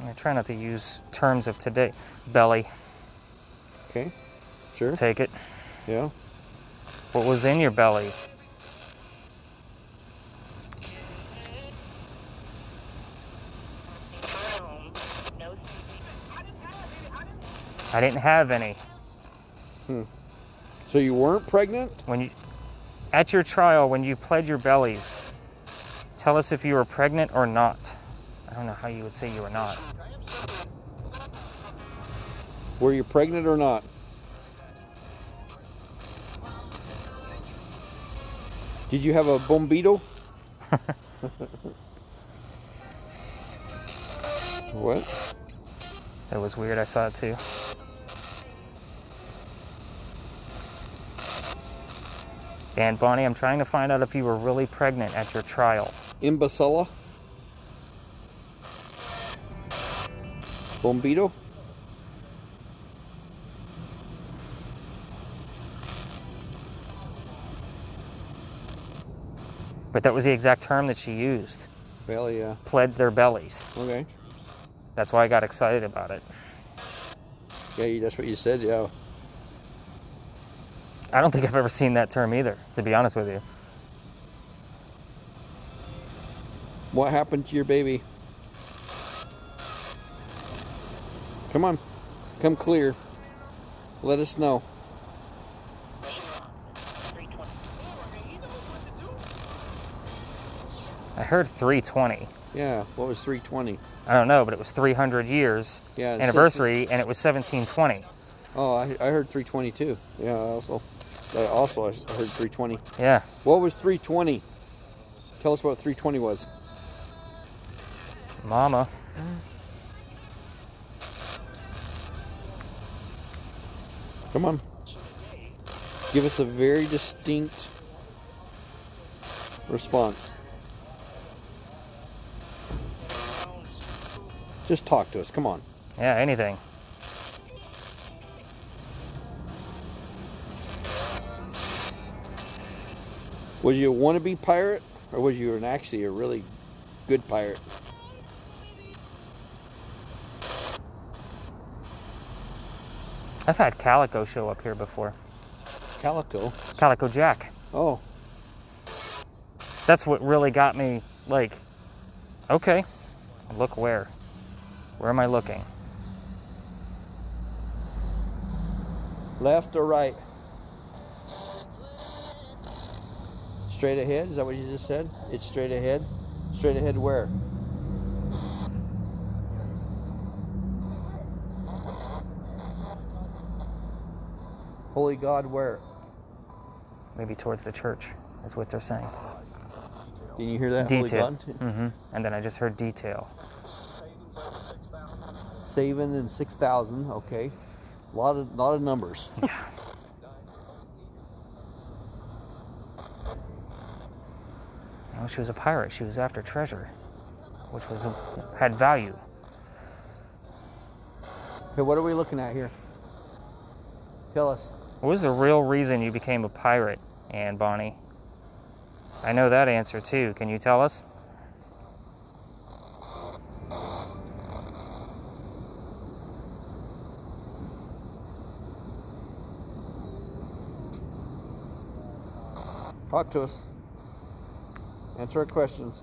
I try not to use terms of today. Belly. Okay. Sure. Take it. Yeah. What was in your belly? I didn't have any. So you weren't pregnant? When you, at your trial, when you pled your bellies, tell us if you were pregnant or not. I don't know how you would say you were not. Were you pregnant or not? Did you have a bombito? What? That was weird. I saw it too. Anne Bonny, I'm trying to find out if you were really pregnant at your trial. Imbecilla? Bombito? But that was the exact term that she used. Belly, yeah. Pled their bellies. Okay. That's why I got excited about it. Yeah, that's what you said, yeah. I don't think I've ever seen that term either, to be honest with you. What happened to your baby? Come on. Come clear. Let us know. I heard 320. Yeah, what was 320? I don't know, but it was 300 years Yeah, anniversary, and it was 1720. Oh, I heard 320 too. Yeah, I heard 320. Yeah. What was 320? Tell us what 320 was. Mama. Come on. Give us a very distinct response. Just talk to us. Come on. Yeah, anything. Was you a wannabe pirate, or was you actually a really good pirate? I've had Calico show up here before. Calico? Calico Jack. Oh. That's what really got me, like, okay, look where? Where am I looking? Left or right? Straight ahead? Is that what you just said? It's straight ahead? Straight ahead where? Holy God, where? Maybe towards the church, is what they're saying. Can you hear that? Detail. Holy God? Mm-hmm. And then I just heard detail. Saving and 6,000. Okay, a lot of numbers. Yeah. she was a pirate. She was after treasure, which had value. Okay, what are we looking at here? Tell us. What was the real reason you became a pirate, Anne Bonny? I know that answer too. Can you tell us? Talk to us. Answer our questions.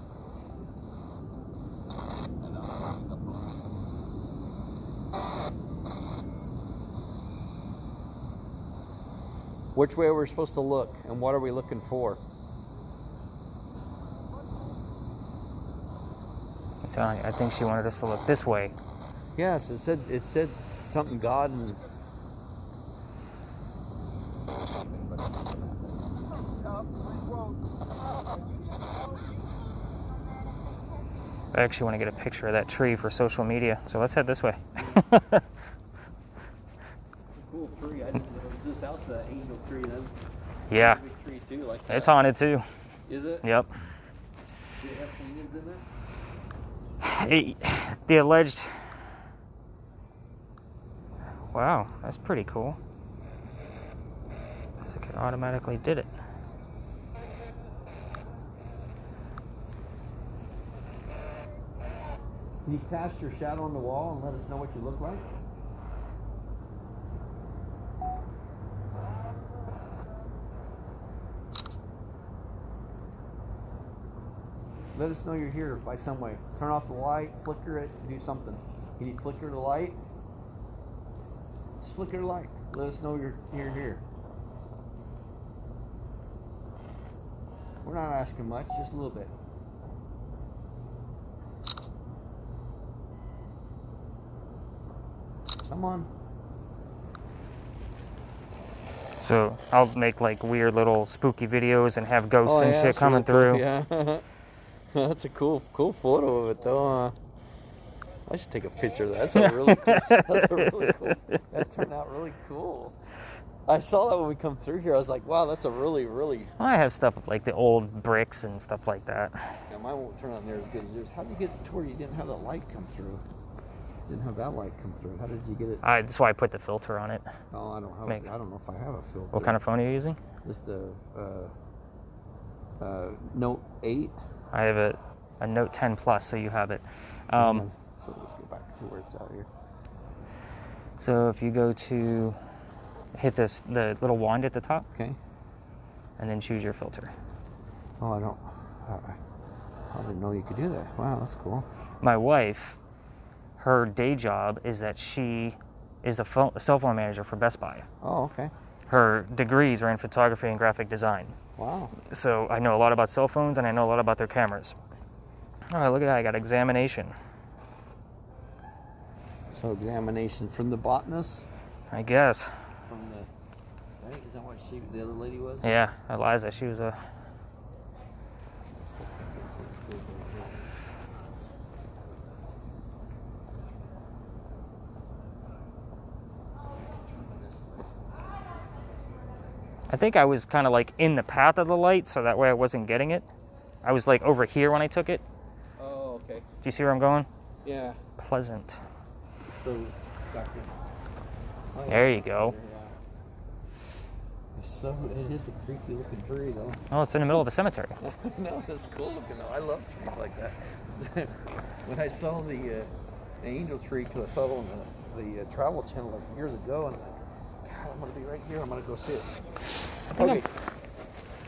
Which way are we supposed to look, and what are we looking for? I'm telling you, I think she wanted us to look this way. Yes, it said something God and. I actually want to get a picture of that tree for social media, so let's head this way. Cool tree. I didn't know it was just out the angel tree. That's Yeah, a big tree too. Like it's haunted too. Is it? Yep. Do it have aliens in there? The alleged. Wow, that's pretty cool. Looks like it automatically did it. Can you cast your shadow on the wall and let us know what you look like? Let us know you're here by some way. Turn off the light, flicker it, do something. Can you flicker the light? Just flicker the light. Let us know you're here. We're not asking much, just a little bit. Come on. So I'll make like weird little spooky videos and have ghosts and shit that's coming really through. cool. Yeah. That's a cool photo of it though. I should take a picture of that. That's a really cool. That turned out really cool. I saw that when we come through here. I was like, wow, that's a really. I have stuff with like the old bricks and stuff like that. Yeah, mine won't turn out near as good as yours. How did you get to where you didn't have the light come through? Didn't have that light come through. How did you get it? That's why I put the filter on it. Oh, I don't have. I don't know if I have a filter. What kind of phone are you using? Just a Note 8. I have a Note 10 Plus, so you have it. So let's go back to where it's out here. So if you go to hit the little wand at the top, Okay. and then choose your filter. Oh, I didn't know you could do that. Wow, that's cool. My wife, her day job is that she is a cell phone manager for Best Buy. Oh, okay. Her degrees are in photography and graphic design. Wow. So I know a lot about cell phones and I know a lot about their cameras. All right, look at that. I got examination. So examination from the botanist? I guess. From the, right? Is that what the other lady was? Yeah, Eliza. She was a... I think I was kind of like in the path of the light, so that way I wasn't getting it. I was like over here when I took it. Oh, okay. Do you see where I'm going? Yeah. Pleasant. So, gotcha. Oh, yeah. There you go. So, it is a creepy looking tree, though. Oh, it's in the middle of a cemetery. No, it's cool looking, though. I love trees like that. When I saw the angel tree, because I saw it on the Travel Channel like years ago, and I'm like, God, I'm going to be right here. I'm going to go see it. Okay.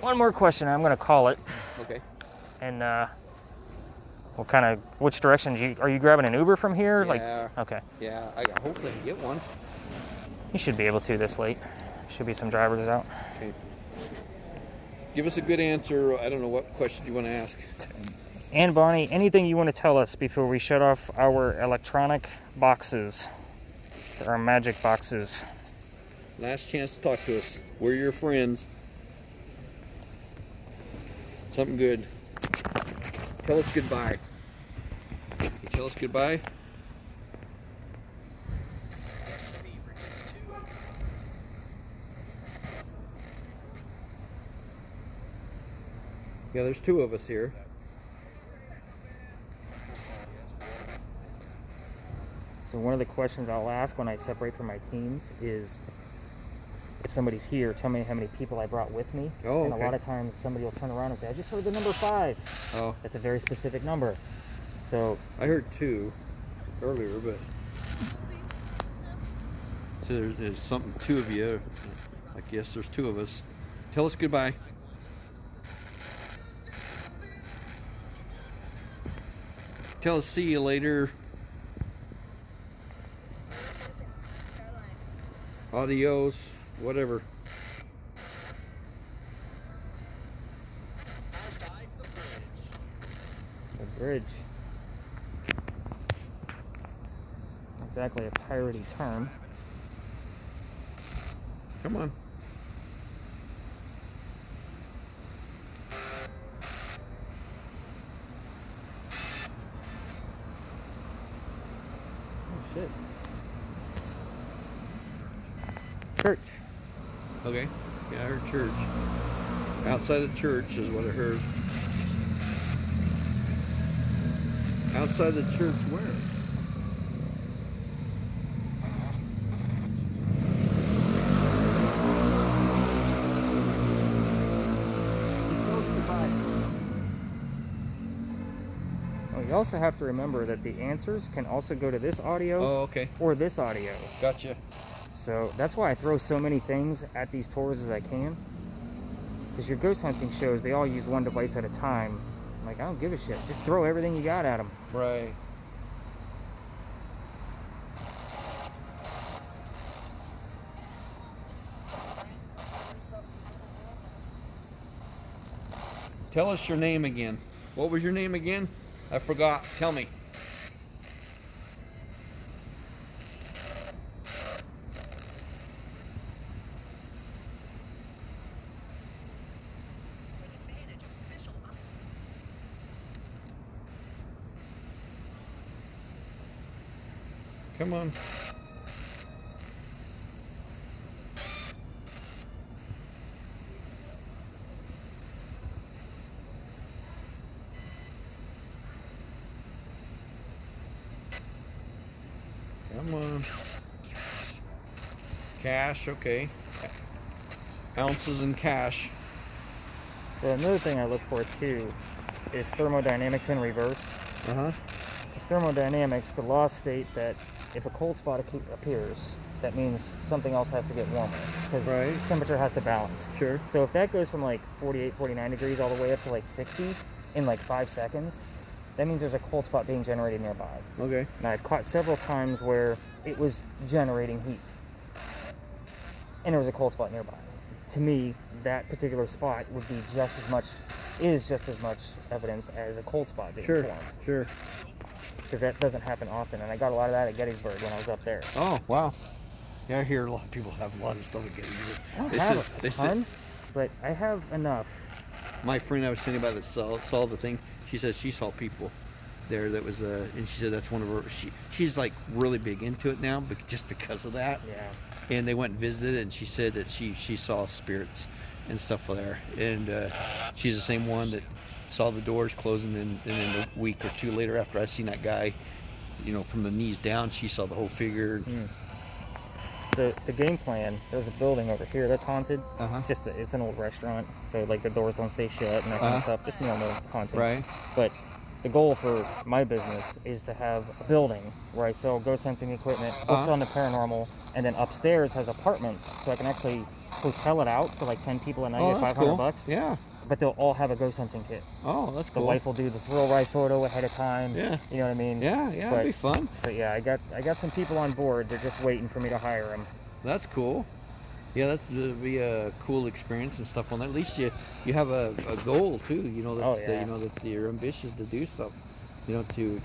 One more question. I'm going to call it. Okay. And what kind of, which direction? Are you grabbing an Uber from here? Yeah. Like, okay. Yeah, I hopefully can get one. You should be able to this late. Should be some drivers out. Okay. Give us a good answer. I don't know what question you want to ask. And Barney, anything you want to tell us before we shut off our electronic boxes, our magic boxes? Last chance to talk to us. We're your friends. Something good. Tell us goodbye. Can you tell us goodbye? Yeah, there's two of us here. So one of the questions I'll ask when I separate from my teams is, if somebody's here, tell me how many people I brought with me. Oh, and okay. a lot of times somebody will turn around and say, I just heard the number 5. Oh, That's a very specific number. So I heard 2 earlier, but so there's something 2 of you. I guess there's 2 of us. Tell us goodbye. Tell us see you later. Adios, whatever. the bridge. Exactly a piratey term. Come on. Oh shit. Church. Okay. Yeah, I heard church. Outside of church is what I heard. Outside the church where? Oh, you also have to remember that the answers can also go to this audio Oh, okay. or this audio. Gotcha. So that's why I throw so many things at these tours as I can. Because your ghost hunting shows, they all use one device at a time. I'm like, I don't give a shit. Just throw everything you got at them. Right. Tell us your name again. What was your name again? I forgot. Tell me. Come on. Come on. Cash, okay. Ounces in cash. So another thing I look for too is thermodynamics in reverse. Uh-huh. Because thermodynamics, the laws state that if a cold spot appears, that means something else has to get warmer. Because Right. temperature has to balance. Sure. So if that goes from like 48, 49 degrees all the way up to like 60 in like 5 seconds, that means there's a cold spot being generated nearby. Okay. And I've caught several times where it was generating heat. And there was a cold spot nearby. To me, that particular spot would be just as much evidence as a cold spot being Sure. formed. Sure. Because that doesn't happen often. And I got a lot of that at Gettysburg when I was up there. Oh, wow. Yeah, I hear a lot of people have a lot of stuff at Gettysburg. I don't They have said- a they ton, said- but I have enough. My friend I was telling you about that saw the thing. She said she saw people there that was and she said that's one of her. She's like really big into it now, but just because of that. Yeah. And they went and visited, and she said that she saw spirits and stuff there. And she's the same one that saw the doors closing, and then a week or two later, after I seen that guy, you know, from the knees down, she saw the whole figure. So the game plan, there's a building over here that's haunted. Uh-huh. It's it's an old restaurant, so like the doors don't stay shut and that kind of stuff. Just normal haunting. Right. But the goal for my business is to have a building where I sell ghost hunting equipment, books on the paranormal, and then upstairs has apartments, so I can actually hotel it out for like 10 people a night Oh, at that's $500. cool. Yeah. But they'll all have a ghost hunting kit. Oh, that's The cool. wife will do the thrill ride photo ahead of time. Yeah. You know what I mean? Yeah, yeah, it'd be fun. But yeah, I got some people on board. They're just waiting for me to hire them. That's cool. Yeah, that'd be a cool experience and stuff on that. At least you have a goal too. You know, that's Oh, yeah. you know that you're ambitious to do something. You know, to